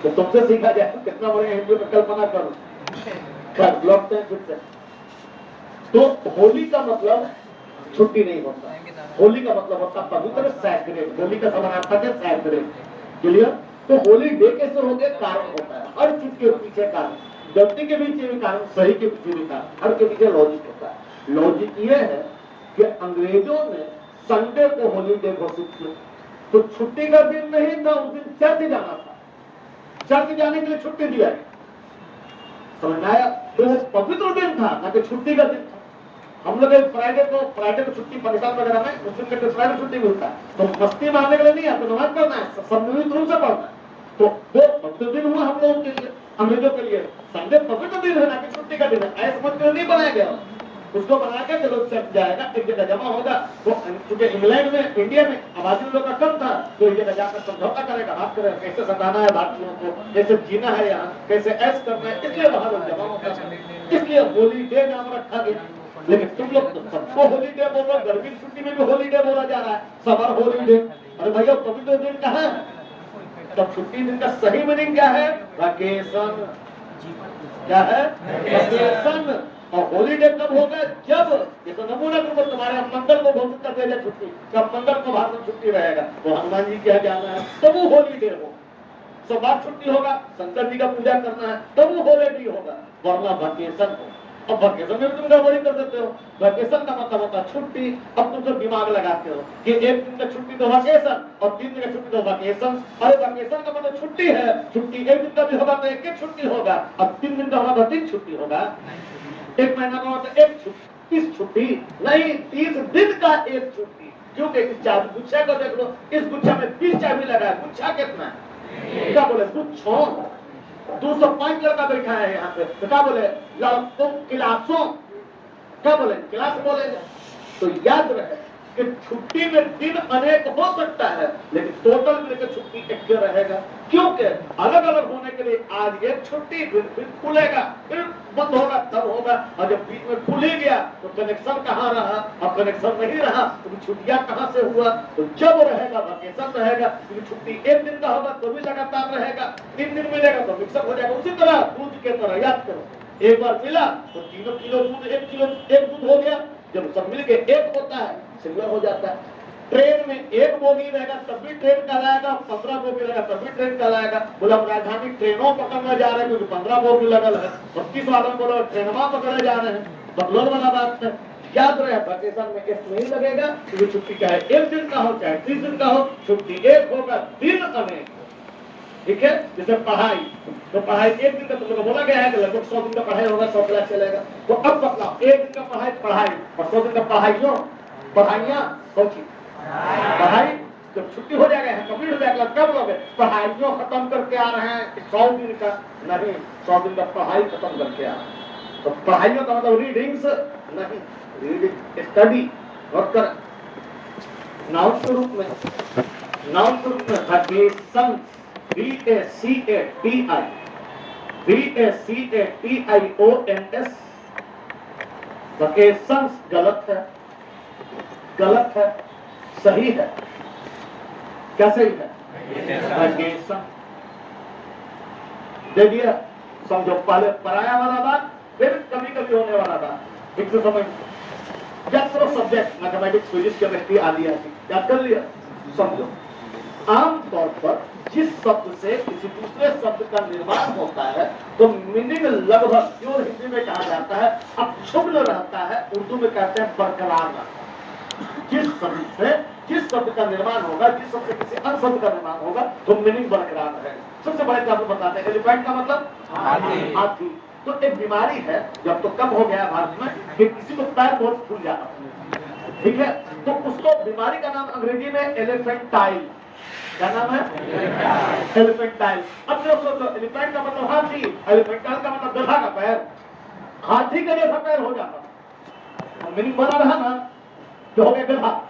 तो तुमसे सीखा जाए कितना बढ़िया हिंदी में कल्पना करो। लौटते हैं फिर से। तो होली का मतलब छुट्टी नहीं होता, होली का मतलब होता पवित्र, सैक्रेड। होली का समानार्थक है सैक्रेड। क्लियर? तो होली डे कैसे हो गया? कारण होता है, हर चीज के पीछे कारण, गलती के पीछे भी कारण, सही के पीछे भी कारण, हर के पीछे लॉजिक होता है। लॉजिक ये है कि अंग्रेजों ने संडे को हॉलीडे घोषित किया, तो छुट्टी का दिन नहीं था, उस दिन चर्च जाना था, चर्च जाने के लिए छुट्टी दिया। समझ आया? तो पवित्र दिन था, ना कि छुट्टी का दिन था। हम लोग फ्राइडे को छुट्टी पंजाब वगैरह में मुस्लिम के फ्राइडे छुट्टी मिलता है, तो मस्ती मारने के लिए नहीं है, तो नमाज पढ़ना है, सम्मिलित रूप से पढ़ना है। तो वो पवित्र दिन हुआ हम लोगों के लिए, अंग्रेजों के लिए संडे पवित्र दिन है, ना कि छुट्टी का दिन है। ऐसा समझ कर नहीं बनाया गया, उसको बना के चलो चर्च जाएगा, एक जगह जमा होगा। तो क्योंकि इंग्लैंड में, इंडिया में आबादी लोग का कम था, तो एक जगह जाकर समझौता करेगा, बात करेगा कैसे सताना है भारतीयों को, कैसे जीना है यहाँ, कैसे ऐश करना है, इसलिए वहां लोग जमा होता है। इसलिए होली डे नाम रखा गया। लेकिन तुम लोग तो सबको होलीडे बोल रहे, गर्मी की छुट्टी में भी होलीडे बोला जा रहा है, समर होलीडे। अरे भैया पवित्र दिन कहाँ है? तब छुट्टी दिन का सही मीनिंग क्या है? वैकेशन। क्या है? वैकेशन। और होलीडे कब होगा? जब जैसे नमूना तुमको तुम्हारे मंगल को घोषित कर दिया छुट्टी, कब मंगल को भारत में छुट्टी रहेगा, तो हनुमान जी क्या जाना है, तो वो होलीडे हो। सोमवार छुट्टी होगा, शंकर जी का पूजा करना है, तब वो हॉलीडे होगा, वरना वेकेशन हो। अब वेकेशन में भी तुम गड़बड़ी कर देते हो। वेकेशन का मतलब होता है छुट्टी। अब तुम सब दिमाग लगाते हो कि एक दिन का छुट्टी तो वेकेशन और 3 दिन का छुट्टी तो वेकेशन। अरे वेकेशन का मतलब छुट्टी है, छुट्टी एक दिन का भी होगा तो एक छुट्टी होगा, अब 3 दिन का होगा तो 3 छुट्टी होगा, एक महीना का होगा तो एक छुट्टी, 30 छुट्टी नहीं, 30 दिन का एक छुट्टी। क्योंकि इस चाबी गुच्छा को देख लो, इस गुच्छा में 30 चाबी लगा है, गुच्छा कितना है, क्या बोले गुच्छों, 205 लड़का बैठा है यहाँ पे, तो क्या बोले लड़कों क्लासों, क्या बोले क्लास बोलेंगे। तो याद रहे कि छुट्टी में दिन अनेक हो सकता है, लेकिन टोटल मिलकर छुट्टी एक रहेगा। क्योंकि अलग अलग होने के लिए आज एक छुट्टी, फिर खुलेगा, फिर बंद होगा, तब होगा। और जब बीच में खुल ही गया तो कनेक्शन कहाँ रहा, और कनेक्शन नहीं रहा तो छुट्टियां कहाँ से हुआ। तो जब रहेगा वेकेशन रहेगा, क्योंकि छुट्टी एक दिन का होगा तो भी लगातार रहेगा, 3 दिन मिलेगा तो मिक्सअप हो जाएगा। उसी तरह दूध के तरह याद करो, एक बार मिला तो 3 किलो दूध, 1 किलो एक दूध हो गया, जब सब मिलके एक होता है सिंगल हो जाता है। ट्रेन में एक बोगी रहेगा तब भी ट्रेन कहलाएगा, 15 बोगी रहेगा तब भी ट्रेन कहलाएगा। बोला राजधानी ट्रेनों पकड़ने जा रहे हैं क्योंकि 15 बोगी लगल है, 32 वालों बोलो ट्रेनवा पकड़े जा रहे हैं, बदलोल वाला बात है। याद रहे वेकेशन में एक नहीं लगेगा, क्योंकि छुट्टी चाहे 1 दिन का हो चाहे 30 दिन का हो, छुट्टी एक होगा, दिन अनेक। ठीक है, जैसे पढ़ाई, तो पढ़ाई 1 दिन का तुम लोग बोला गया है कि लगभग 100 दिन का पढ़ाई होगा, 100 क्लास चलेगा। तो अब बतलाओ 1 दिन का पढ़ाई और 100 दिन का पढ़ाइयाँ कौन सी पढ़ाई। जब छुट्टी हो जाएगा, कंप्लीट हो जाएगा, कब लोग पढ़ाइयों खत्म करके आ रहे हैं, 100 दिन का नहीं, 100 दिन का पढ़ाई खत्म करके आ रहे हैं। तो पढ़ाइयों का मतलब रीडिंग्स नहीं, रीडिंग स्टडी और कर नाउन के रूप में, वेकेशन, VACATIONS, वेकेशन गलत है, सही है, क्या सही है, वेकेशन दे दिया। समझो, पहले पराया वाला बात, फिर कभी कभी होने वाला बात, ठीक से समझ। याद करो सब्जेक्ट मैथमेटिक्स, फिजिक्स, केमिस्ट्री आदि याद कर लिया। समझो, आमतौर पर जिस शब्द से किसी दूसरे शब्द का निर्माण होता है तो मीनिंग लगभग जो हिंदी में कहा जाता है अक्षुण्ण रहता है, उर्दू में कहते हैं बरकरार रहता। जिस शब्द का निर्माण होगा, जिस शब्द से किसी अन्य शब्द का निर्माण होगा तो मीनिंग बरकरार रहेगा। सबसे बड़े आपको बताते हैं, एलिफेंट का मतलब हाथी। तो एक बीमारी है, जब तो कम हो गया भारत में, कि किसी को पैर बहुत फूल जाता है, ठीक है, तो उसको बीमारी का नाम अंग्रेजी में एलिफेंटाइल, क्या नाम है, एलिफेंटाइल। अब जो सोचो, एलिफेंट का मतलब हाथी, एलिफेंटाइल का मतलब गधा का पैर, हाथी का जैसा पैर हो जाता, मीनिंग बना रहा ना, जो हो गया गधा।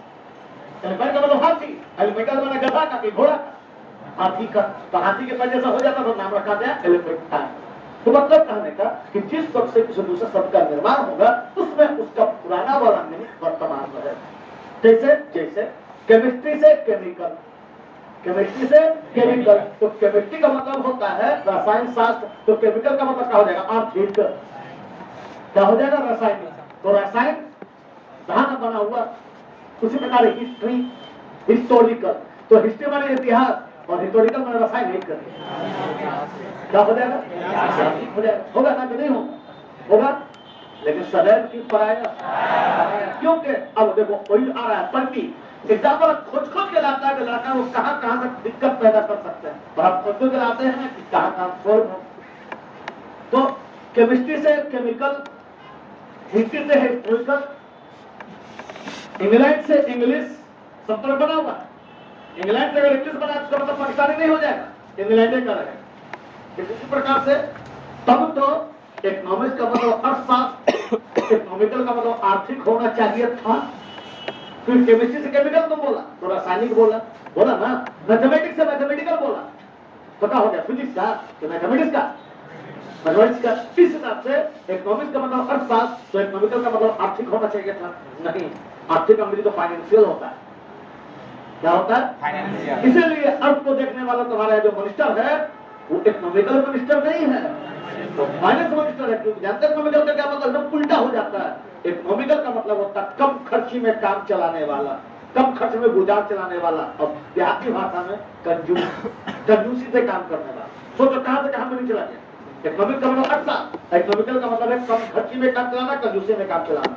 एलिफेंट का मतलब हाथी, एलिफेंटाइल बना गधा का कि घोड़ा का, हाथी का, तो हाथी के पैर जैसा हो जाता तो नाम रखा गया एलिफेंटाइल। तो मतलब कहने का कि जिस शब्द से किसी दूसरे शब्द का निर्माण होगा उसमें उसका पुराना वाला मीनिंग वर्तमान में है। जैसे केमिस्ट्री से केमिकल, तो केमिस्ट्री का मतलब होता है रसायन शास्त्र, तो केमिकल का मतलब क्या हो जाएगा, आर्थिक, क्या हो जाएगा, रासायनिक। तो रसायन धान बना हुआ, उसी प्रकार हिस्ट्री, हिस्टोरिकल, तो हिस्ट्री माने इतिहास और हिस्टोरिकल माने रासायनिक, क्या हो जाएगा, हो जाएगा, होगा ना कि नहीं होगा। लेकिन सदैव की पराया, क्योंकि अब देखो वही आ रहा है पलटी, एग्जाम्पल खोज के लाता है कि लड़का वो कहाँ से दिक्कत पैदा कर सकते हैं, और आप खोज के लाते हैं कि कहाँ सोल्व हो। तो केमिस्ट्री से केमिकल, हिस्ट्री से हिस्टोरिकल, इंग्लैंड से इंग्लिश, सब तरह बना हुआ। इंग्लैंड से अगर इंग्लिश बना तो मतलब पाकिस्तानी नहीं हो जाएगा, इंग्लैंड का रहेगा। इसी प्रकार से तब तो इकोनॉमिक्स का मतलब अर्थशास्त्र, इकोनॉमिकल का मतलब आर्थिक होना चाहिए था। फिर केमिस्ट्री से केमिकल तो बोला, तो रासायनिक बोला ना, मैथमेटिक्स से मैथमेटिकल बोला, पता हो गया फिजिक्स का तो मैथमेटिक्स का, इस हिसाब से इकोनॉमिक्स का मतलब अर्थशास्त्र, तो इकोनॉमिकल का मतलब आर्थिक होना चाहिए था। नहीं, आर्थिक अंग्रेजी तो फाइनेंशियल होता है, क्या होता है, फाइनेंशियल। इसीलिए अर्थ को देखने वाला तुम्हारा जो मिनिस्टर है वो इकोनॉमिकल मिनिस्टर नहीं है, तो फाइनेंस मिनिस्टर है। क्योंकि जानते हैं इकोनॉमिकल का क्या मतलब, एकदम उल्टा हो जाता है। इकोनॉमिकल का मतलब होता है कम खर्ची में काम चलाने वाला, कम खर्च में गुजार चलाने वाला, और देहाती भाषा में कंजूसी से काम करने वाला। सोचो कहां से कहां में नहीं चला गया। इकोनॉमिक का मतलब अच्छा, इकोनॉमिकल का मतलब है कम खर्ची में काम चलाना, कंजूसी में काम चलाना।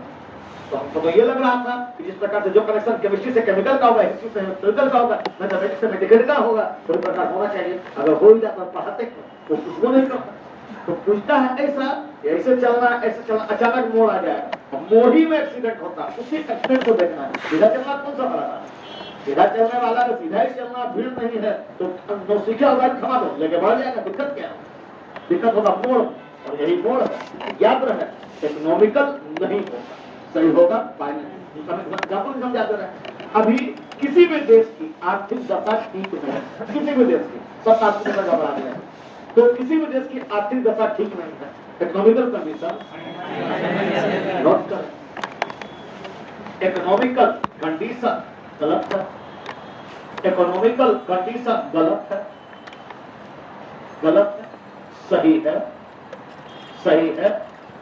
तो हमको तो ये लग रहा था कि जिस प्रकार से जो कनेक्शन केमिस्ट्री से केमिकल का होगा, हिस्ट्री से हिस्टोरिकल का होगा, मैथमेटिक्स से मेडिकल का होगा, तो इस प्रकार होना चाहिए। अगर हो ही जाता पढ़ाते तो उसको नहीं करता। तो पूछता है ऐसा, ऐसे चलना, अचानक मोड़ आ जाएगा, मोड़ ही में एक्सीडेंट होता, उसी एक्सीडेंट को देखना है। सीधा चलना कौन सा बड़ा है? सीधा चलने वाला तो सीधा ही चलना, भीड़ नहीं है तो नौसिखिया होगा, थमा दो, लेके बढ़ जाएगा। दिक्कत क्या है? दिक्कत होगा मोड़, और यही मोड़ है। याद रहे, इकोनॉमिकल नहीं होगा, सही होगा फाइनेंस। समझाते रहे। अभी किसी भी देश की आर्थिक दशा ठीक नहीं है, किसी भी देश की, सब आर्थिक दशा गड़बड़ा गया है। तो किसी भी देश की आर्थिक दशा ठीक नहीं है, इकोनॉमिकल कंडीशन नोट करें। इकोनॉमिकल कंडीशन गलत है, इकोनॉमिकल कंडीशन गलत है, गलत है, सही है, सही है।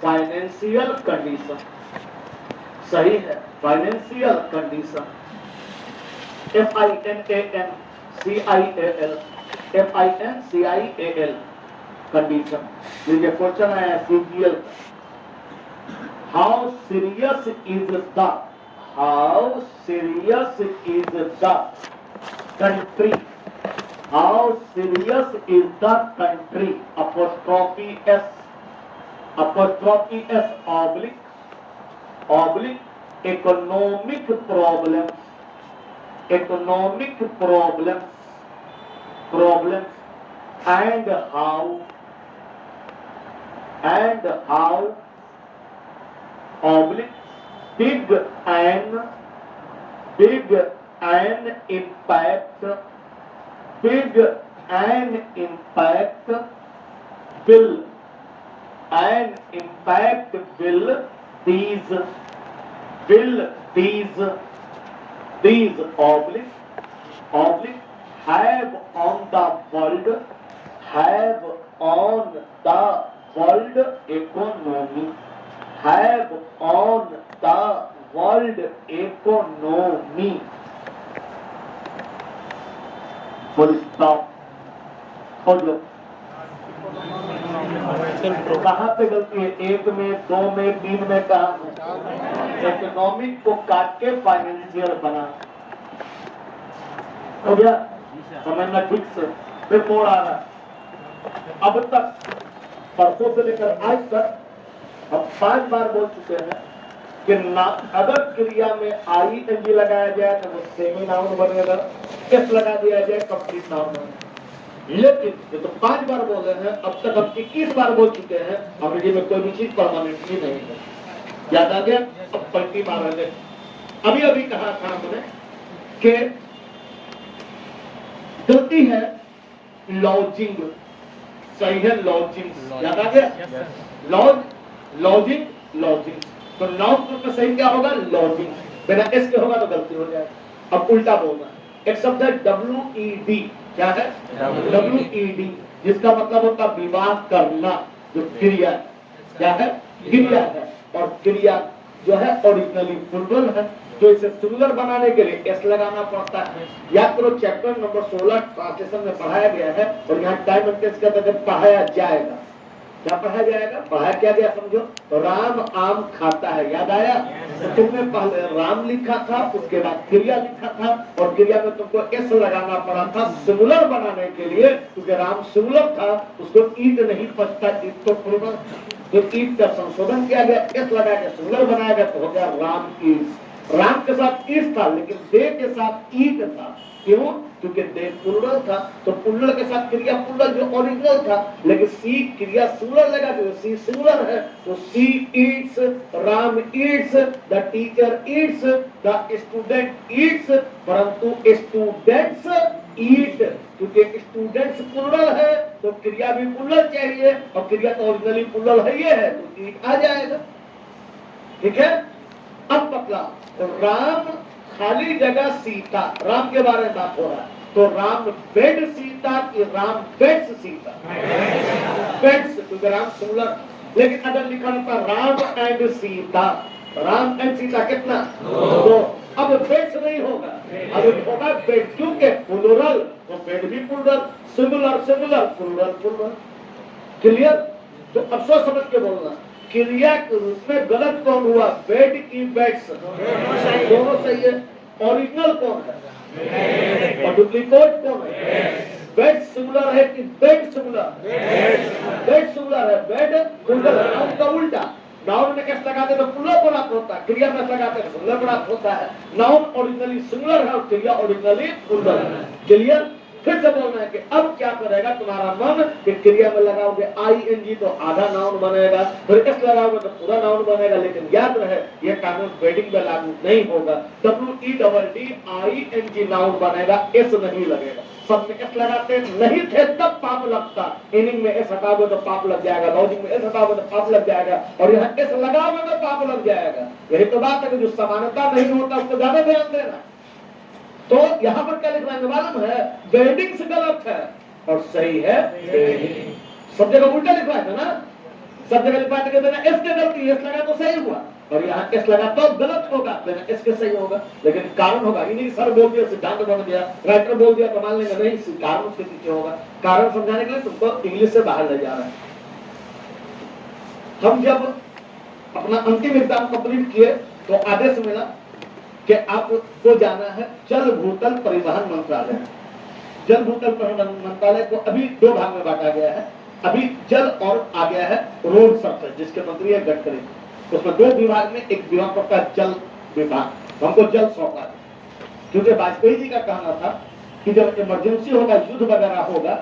फाइनेंशियल कंडीशन सही है, फाइनेंशियल कंडीशन। FINANCIAL condition. ये क्वेश्चन है CGL। How serious is the country, how serious is the country, apostrophe S oblique economic problems and how oblique big an impact will these oblique have on the world economy, have on the world economy। full stop। हो जाओ। कहाँ पे गलती है? एक में, दो में, तीन में, कहा है? इकोनॉमिक को काट के फाइनेंशियल बना। हो गया? समझना ठीक से। फिर मोड़ आ रहा। अब तक परसों से लेकर आज तक हम 5 बार बोल चुके हैं कि ना अगर क्रिया में ING लगाया जाए तो वो सेमी नाउन बनेगा, S लगा दिया जाए कंप्लीट नाउन बनेगा। लेकिन ये तो 5 बार बोल रहे हैं, अब तक हम 21 बार बोल चुके हैं। अंग्रेजी में कोई भी चीज परमानेंटली नहीं है। याद आ गया? अब पलटी मारेंगे। अभी कहा था हमने कि गलती है लॉजिंग, सही है लॉजिंग। याद आ गया? लॉजिंग। तो नाउन में सही क्या होगा? लॉजिंग। बिना S के होगा तो गलती हो जाएगी। अब उल्टा बोलना। एक शब्द है WED। क्या है? WED, जिसका मतलब होता है विवाह करना, जो क्रिया क्या है? क्रिया है। और क्रिया जो है ओरिजिनली प्लूरल है, तो इसे सिंगुलर बनाने के लिए S लगाना पड़ता है। याद करो चैप्टर नंबर 16 ट्रांसलेशन में पढ़ाया गया है, और यहाँ टाइम एंड टेंस कहते हैं पढ़ाया जाएगा। क्या पढ़ाया जाएगा? पढ़ाया क्या गया समझो। राम आम खाता है, याद आया? तो तुमने पहले राम लिखा था, उसके बाद क्रिया लिखा था, और क्रिया में तुमको S लगाना पड़ा था सिंगुलर बनाने के लिए, क्योंकि राम सिंगुलर था, उसको ईट नहीं पचता, ईट तो प्लूरल। तो ईट का संशोधन किया गया, S लगा के सिंगुलर बनाया गया, तो हो गया राम ईट। राम के साथ ईट था, लेकिन दे के साथ ईट था। क्यों? क्योंकि दे प्लूरल था, तो प्लूरल के साथ क्रिया प्लूरल जो ओरिजिनल था, लेकिन सी क्रिया सिंगुलर लगा, तो सी सिंगुलर है, तो she eats, Ram eats, the teacher eats, the student eats, परंतु स्टूडेंट्स ईट, क्योंकि स्टूडेंट्स प्लूरल है तो क्रिया भी प्लूरल चाहिए, और क्रिया तो ओरिजिनली प्लूरल है, ये है, तो ईट आ जाएगा। ठीक है? अब पकड़ा, तो राम खाली जगह सीता, राम के बारे में बात हो रहा है, तो राम बेड सीता कि राम बेड्स सीता? बेड्स, क्योंकि राम सिंगुलर। लेकिन अगर लिखा रहता राम एंड सीता, राम एंड सीता कितना? 2। अब बेड्स नहीं होगा, अब होगा बेड, क्योंकि प्लूरल तो बेड भी plural, singular singular, plural plural. Clear? तो अफसोस समझ के बोलना, क्रिया के रूप में गलत कौन हुआ? बेड की बेड्स, दोनों सही है। ओरिजिनल कौन है और डुप्लीकेट कौन है? बेड सिंगुलर है कि बेड सिंगुलर? बेड सिंगुलर है, बेड प्लूरल है। नाउन का उल्टा, नाउन में कैसे लगाते तो प्लूरल प्राप्त होता है, क्रिया में लगाते तो सिंगुलर प्राप्त होता है। नाउन ओरिजिनली सिंगुलर है और क्रिया ओरिजिनली प्लूरल है। क्लियर? फिर से बोलना है कि अब क्या करेगा तुम्हारा मन कि क्रिया में लगाओगे आईएनजी तो आधा नाउन बनेगा, फिर एस लगाओगे तो पूरा नाउन बनेगा। लेकिन याद रहे ये कानून वेडिंग में लागू नहीं होगा। WEDDING नाउन बनेगा, एस नहीं लगेगा। सब में एस लगाते नहीं थे तब पाप लगता, इनिंग में एस हटाओगे तो पाप लग जाएगा, लॉजिक में एस हटाओगे तो पाप लग जाएगा, और यहाँ एस लगाओगे तो पाप लग जाएगा। यही तो बात है कि जो समानता नहीं होता उसको ज्यादा ध्यान देना। तो यहाँ पर क्या लिखना है मालूम है? वेडिंग्स गलत है और सही है वेडिंग। सब जगह उल्टा लिखा है ना, सब जगह लिखा है कि बिना एस के गलती, एस लगा तो सही हुआ, और यहाँ एस लगा तो गलत होगा, बिना एस के सही होगा। लेकिन कारण होगा, ये नहीं सर बोल दिया सिद्धांत बन गया, राइटर बोल दिया तो मान लेंगे नहीं, कारण उसके पीछे होगा। कारण समझाने के लिए तुमको इंग्लिश से बाहर ले जा रहा है। हम जब अपना अंतिम एग्जाम कंप्लीट किए तो आदेश मिला कि आपको जाना है जल भूतल परिवहन मंत्रालय। जल भूतल परिवहन मंत्रालय को अभी दो भाग में बांटा गया है। अभी जल और आ गया है रोड सरफेस, जिसके मंत्री है गडकरी। उसमें दो विभाग में एक विभाग पड़ता है जल विभाग। हमको जल सौंपा क्योंकि वाजपेयी जी का कहना था कि जब इमरजेंसी होगा, युद्ध वगैरह होगा,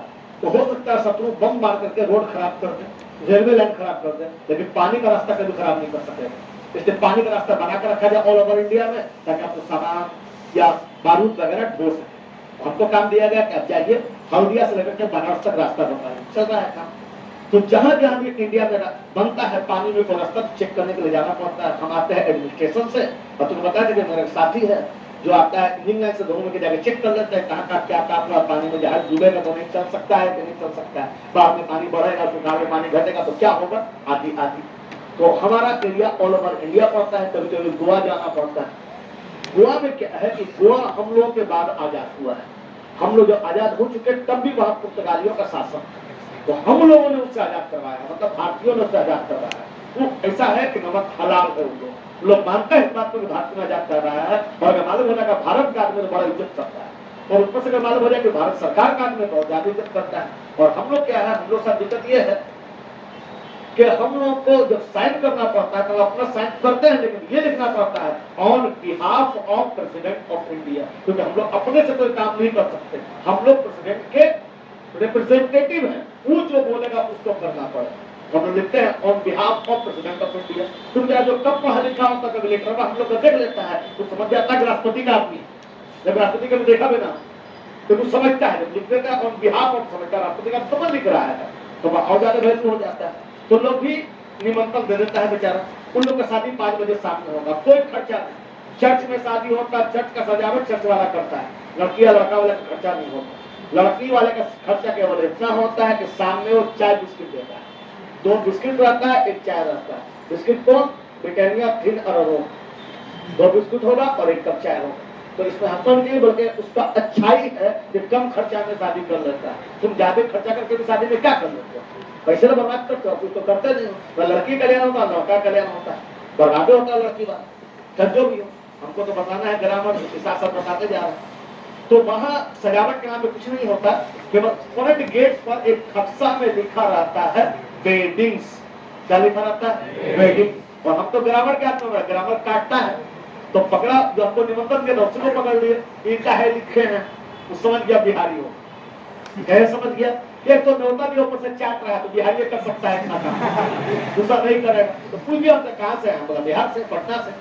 तो हो सकता है शत्रु बम मार करके रोड खराब कर दे, रेलवे लाइन खराब कर दे, लेकिन पानी का रास्ता कभी खराब नहीं कर सकेगा। इसलिए पानी का रास्ता बना कर रखा जाए ऑल ओवर इंडिया में, ताकि आपको सामान या बारूद वगैरह ढो सके। हमको काम दिया गया कि आप जाइए हल्दिया से लेकर के बनारस तक रास्ता बताइए, चल रहा है काम। तो जहां जहां भी इंडिया में बनता है पानी में कोई रास्ता चेक करने के लिए जाना पड़ता है। हम आते हैं एडमिनिस्ट्रेशन से, और तुम्हें बता देंगे मेरा साथी है जो आता है इंजीनियर लाइन से दोनों में जाकर चेक कर लेते हैं कहाँ का क्या तापमान, पानी में जहाज डूबेगा तो नहीं चल सकता है कि नहीं चल सकता है, बाद में पानी बढ़ेगा, सुखाड़ में पानी घटेगा तो क्या होगा, आदि आदि। तो हमारा एरिया ऑल ओवर इंडिया पड़ता है, कभी कभी गोवा जाना पड़ता है। गोवा में क्या है कि गोवा हम लोगों के बाद आजाद हुआ है। हम लोग जब आजाद हो चुके तब भी वहां पुर्तगालियों का शासन, तो हम लोगों ने उससे आजाद करवाया, मतलब भारतीयों ने उससे आजाद करवाया। वो ऐसा है कि नमक हलाल है, उन लोग मानते हैं इस बात को भारत में आजाद कर रहा है। और अगर मालूम हो जाएगा भारत का आदमी बड़ा इज्जत करता है, और ऊपर से अगर मालूम हो जाए कि भारत सरकार का आदमी बहुत ज्यादा इज्जत करता है। और हम लोग क्या है, हम लोग साथ दिक्कत ये है कि हम लोग को जब साइन करना पड़ता है तो अपना साइन करते हैं, लेकिन ये लिखना पड़ता है on behalf of president of India, क्योंकि हम लोग अपने से कोई काम नहीं कर सकते। हम लोग प्रेसिडेंट के रिप्रेजेंटेटिव हैं, वो जो बोलेगा उसको करना पड़ेगा। हम लोग लिखते हैं on behalf of president of India. तुम क्या जो कब पढ़ा लिखा होता कभी लेटर हम लोग देख लेता है तो समझ जाता है कि राष्ट्रपति का आदमी, जब राष्ट्रपति का भी देखा भी ना तो कुछ समझता है, जब लिख देता है ऑन बिहाफ ऑफ समझता राष्ट्रपति का समझ लिख रहा है तो और ज्यादा वैल्यू हो जाता है। तो लोग भी निमंत्रण दे देता है बेचारा। उन लोग का शादी 5 बजे शाम में होगा, कोई खर्चा नहीं। चर्च में शादी होता है, चर्च का सजावट चर्च वाला करता है, लड़की या लड़का वाले का खर्चा नहीं होता। लड़की वाले का खर्चा केवल इतना होता है कि शाम में वो चाय बिस्किट देता है, 2 बिस्किट रहता है, 1 चाय रहता है। बिस्किट कौन? ब्रिटानिया थिन अरोमा, 2 बिस्कुट होगा और 1 कप चाय होगा। तो इसमें हसन नहीं बल्कि उसका अच्छाई है कि कम खर्चा में शादी कर लेता है। तुम ज्यादा खर्चा करके भी शादी में क्या कर लेते हो? पैसे तो बर्बाद करते हो, कुछ तो करते नहीं हो। लड़की कल्याण होता है, लड़का कल्याण होता है, बर्बादे होता है लड़की बात, सब जो भी हो। हमको तो बताना है ग्रामर के साथ साथ बताते जा रहे हैं। तो वहां सजावट के नाम पे कुछ नहीं होता, केवल फ्रंट गेट पर एक खक्सा में लिखा रहता है वेडिंग्स। क्या लिखा रहता है? वेडिंग। और हम तो ग्रामर क्या करते हैं, ग्रामर काटता है तो पकड़ा, जो हमको निमंत्रण दिया उसको पकड़ लिए, इनका है लिखे हैं, वो समझ गया बिहारी हो, है समझ गया। एक तो न्योता भी ऊपर से चाट रहा है तो बिहारी कर सकता है इतना काम, दूसरा नहीं करेगा। तो पूछ गया हमसे कहाँ से है, बोला बिहार से, पटना से।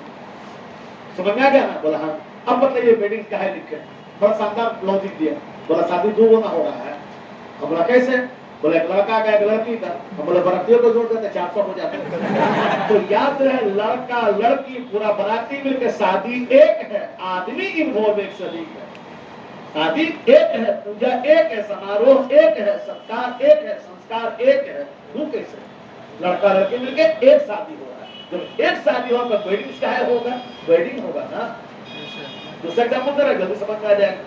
समझ में आ गया ना? बोला हाँ। अब बताइए वेडिंग का है लिखे, बड़ा शानदार लॉजिक दिया। बोला शादी 2 गुना हो रहा है। हम बोला कैसे? बोले एक लड़का का एक लड़की का। हम बोले बरातियों को जोड़ देते 400 हो जाते। तो याद रहे लड़का लड़की पूरा बराती मिलकर शादी एक है, आदमी इन्वॉल्व एक से अधिक है। शादी एक है, पूजा एक है, समारोह एक है, सत्कार एक है, संस्कार एक है। वो कैसे? लड़का लड़की मिलकर एक शादी हो रहा है। जब एक शादी हो तो वेडिंग क्या होगा, वेडिंग होगा ना। दूसरा एग्जाम्पल करें, जल्दी समझ में आ जाएगा।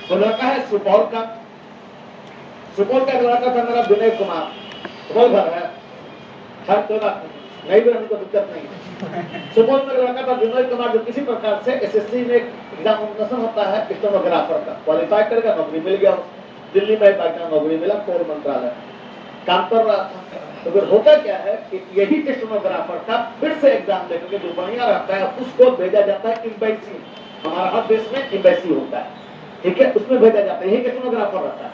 तो लड़का है सुपौल का लड़का था मेरा विनय कुमार, सुपौल घर है, हर कोई बात नहीं भी रहने को दिक्कत नहीं है। सुपौल में लड़का था विनय कुमार, जो किसी प्रकार से एसएससी में एग्जामिनेशन होता है स्टेनोग्राफर का, क्वालिफाई करके नौकरी मिल गया। दिल्ली में बाइक नौकरी मिला, कोल मंत्रालय काम कर रहा था। तो फिर होता क्या है कि यही स्टेनोग्राफर था, फिर से एग्जाम देने के जो बढ़िया रहता है उसको भेजा जाता है एम्बेसी। हमारा हर देश में एम्बेसी होता है, ठीक है, उसमें भेजा जाता है, यही स्टेनोग्राफर रहता है,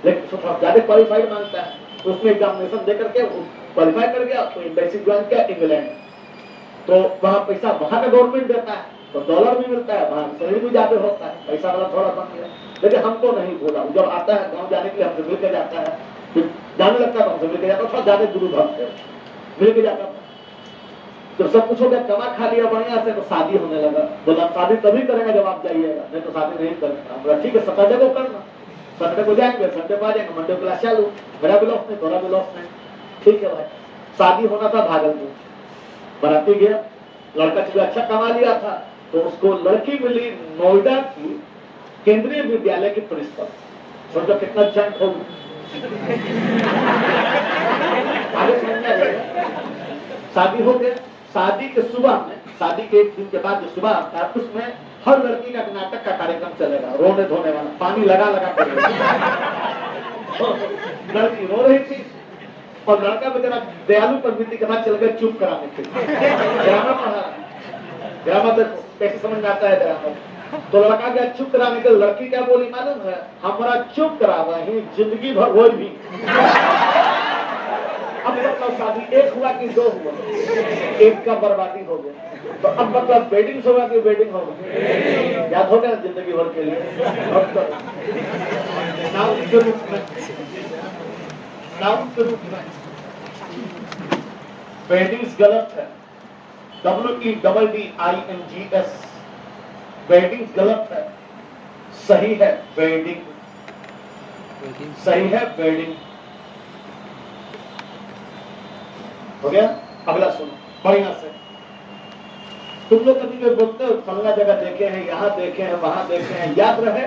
लेकिन उसको ज्यादा क्वालिफाइड मांगता है। तो उसमें एग्जामिनेशन दे करके क्वालिफाई कर गया, तो एम्बेसी ज्वाइन किया इंग्लैंड। तो वहाँ पैसा वहाँ का गवर्नमेंट देता है, तो डॉलर भी मिलता है, वहाँ सैलरी भी ज्यादा होता है, पैसा वाला थोड़ा कम गया। लेकिन हमको नहीं बोला, जब आता है गाँव जाने के लिए हमसे मिलकर जाता है, फिर जाने लगता है हमसे मिलकर जाता है, थोड़ा ज्यादा गुरु भक्त है, मिलकर जाता था। जब सब कुछ हो गया, कमा खा लिया बढ़िया से, तो शादी होने लगा। बोला शादी तभी करेंगे जब आप जाइएगा, नहीं तो शादी नहीं करेंगे। बोला ठीक है, सैटरडे को करना, सैटरडे को जाएंगे, संडे को आ जाएंगे, मंडे को क्लास चालू, मेरा भी लॉस नहीं, तोरा भी लॉस नहीं, ठीक है भाई। शादी होना था भागलपुर, बराती गया, लड़का चूंकि अच्छा कमा लिया था, तो उसको लड़की मिली नोएडा की केंद्रीय विद्यालय की प्रिंसिपल। सोचो कितना जंक हो। आगे समझ में आ जाएगा। शादी हो गया, शादी के सुबह में, शादी के एक दिन के बाद जो सुबह आता है, उसमें हर लड़की का नाटक का कार्यक्रम चलेगा, रोने धोने वाला, पानी लगा लगा कर। लड़की रो रही थी और लड़का बेचारा दयालु प्रवृत्ति के बाद चल गया चुप कराने के लिए। ग्रामर पढ़ा, ग्रामर देखो कैसे समझ में आता है ग्रामर। तो लड़का गया चुप कराने के, लड़की क्या बोली मालूम है, हमारा चुप करावा ही जिंदगी भर वो भी। अब मतलब शादी एक हुआ कि दो हुआ, एक का बर्बादी हो गया। तो अब मतलब वेडिंग होगा कि वेडिंग होगा, याद हो गया जिंदगी भर के लिए। नाउन के रूप में, नाउन के रूप में वेडिंग्स गलत है, WEDDINGS, वेडिंग्स गलत है, सही है वेडिंग, सही है वेडिंग। हो गया। अगला सुनो बढ़िया से। तुम लोग कभी भी बोलते हो फलना जगह देखे हैं, यहाँ देखे हैं, वहां देखे हैं, याद रहे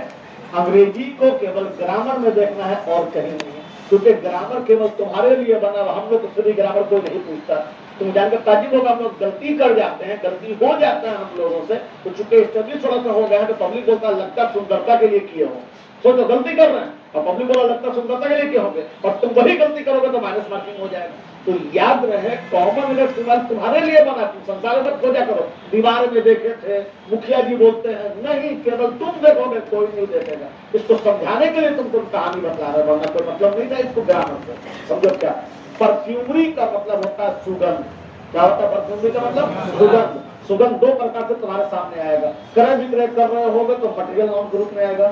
अंग्रेजी को केवल ग्रामर में देखना है और कहीं नहीं है, क्योंकि ग्रामर केवल तुम्हारे लिए बना हुआ। हम लोग दूसरी ग्रामर कोई नहीं पूछता। तुम जानकर ताजुब होगा, हम लोग गलती कर जाते हैं, गलती हो जाता है हम लोगों से। तो चूंकि स्टडी थोड़ा सा हो गया है, तो पब्लिक बोलता लगता सुंदरता के लिए किए हो, सोचो गलती कर रहे हैं, और पब्लिक बोला लगता सुंदरता के लिए किए होंगे, और तुम वही गलती करोगे तो माइनस मार्किंग हो जाएगा। तो याद रहे कॉमन अगर तुम्हारे लिए बना, तुम संसार में खोजा करो। दीवार में देखे थे, मुखिया जी बोलते हैं, नहीं केवल तुम देखोगे, कोई नहीं देखेगा। इसको समझाने के लिए तुमको कहानी बता रहे, वरना कोई मतलब नहीं था इसको ग्रामर से। समझो क्या परफ्यूमरी का मतलब होता है सुगंध। क्या होता है परफ्यूमरी का मतलब? सुगंध। सुगंध दो प्रकार से तुम्हारे सामने आएगा। क्रय विक्रय कर रहे होगे तो मटेरियल नाउन के रूप में आएगा,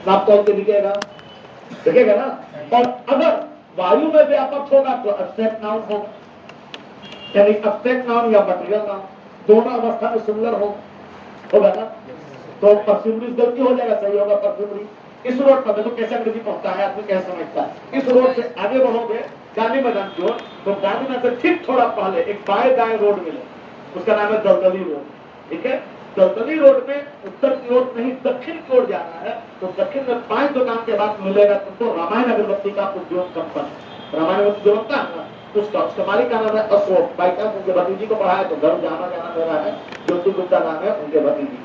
नाप तौल के दिखेगा, दिखेगा ना। और अगर वायु में व्यापक होगा तो एब्स्ट्रैक्ट नाउन होगा, यानी एब्स्ट्रैक्ट नाउन या मटेरियल नाउन दोनों अवस्था में सिमिलर होगा ना। तो परफ्यूमरी गलती हो जाएगा, सही होगा परफ्यूमरी। इस रोड पर देखो कैसे अंग्रेजी पढ़ता है आदमी, कैसे समझता है। इस रोड से आगे बढ़ोगे गांधी मैदान की ओर, तो गांधी मैदान से ठीक थोड़ा पहले एक बाएं दाएं रोड मिले, उसका नाम है दलदली रोड। ठीक है, दलदली रोड में उत्तर की ओर नहीं दक्षिण की ओर जाना है, तो दक्षिण में 5 दुकान के बाद मिलेगा तुमको रामायण अगरबत्ती का उद्योग कंपनी। रामायण अगरबत्ती जो बनता है ना, उसका मालिक का नाम है अशोक। बाई चांस उनके भतीजी को पढ़ा है तो घर जाना मेरा है, ज्योति गुप्ता नाम है उनके भतीजी।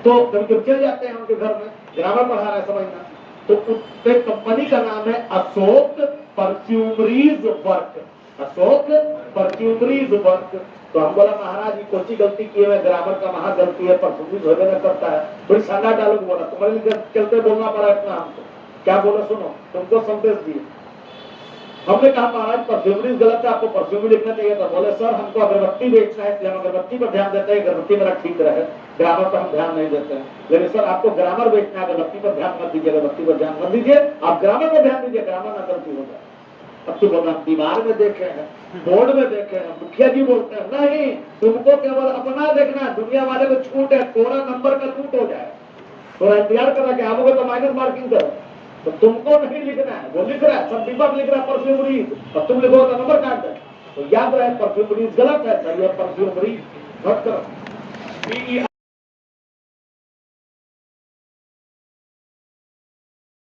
तो कभी कभी चल जाते हैं उनके घर में, ग्रामर पढ़ा रहा है समझना। तो उसके कंपनी का नाम है अशोक परफ्यूमरीज वर्क। अशोक परफ्यूमरीज वर्क। तो हम बोला महाराज जी कोची गलती किए हुए, ग्रामर का महा गलती है, परफ्यूमरीज हो जाना करता है। बड़ी शानदार डायलॉग बोला, तुम्हारे लिए चलते बोलना पड़ा इतना हमको। क्या बोला सुनो, तुमको संदेश दिए। हमने कहा महाराज परफ्यूमरीज गलत है, आपको परफ्यूमरी लिखना चाहिए था। बोले सर हमको अगरबत्ती बेचना है, इसलिए हम अगरबत्ती पर ध्यान देते हैं, अगरबत्ती मेरा ठीक रहे, ग्रामर पर हम ध्यान नहीं देते हैं। लेकिन सर आपको ग्रामर बेचना है, अगरबत्ती पर ध्यान मत दीजिए, अगरबत्ती पर ध्यान मत दीजिए, आप ग्रामर पर ध्यान दीजिए, ग्रामर ना गलती हो जाए। अब तो बोला दीवार में देखे हैं, बोर्ड में देखे हैं, मुखिया जी बोलते हैं नहीं, तुमको केवल अपना देखना है, दुनिया वाले को छूट है, थोड़ा नंबर का छूट हो जाए, थोड़ा इंतजार कर रहा आओगे तो माइनस मार्किंग करो। तो तुमको नहीं लिखना है, वो लिख रहा है, सब डिब्बा लिख रहा है परफ्यूमरी, और तुम लिखो तो नंबर काट दे। तो याद रहे परफ्यूमरी गलत है सर, ये परफ्यूमरी मत करो।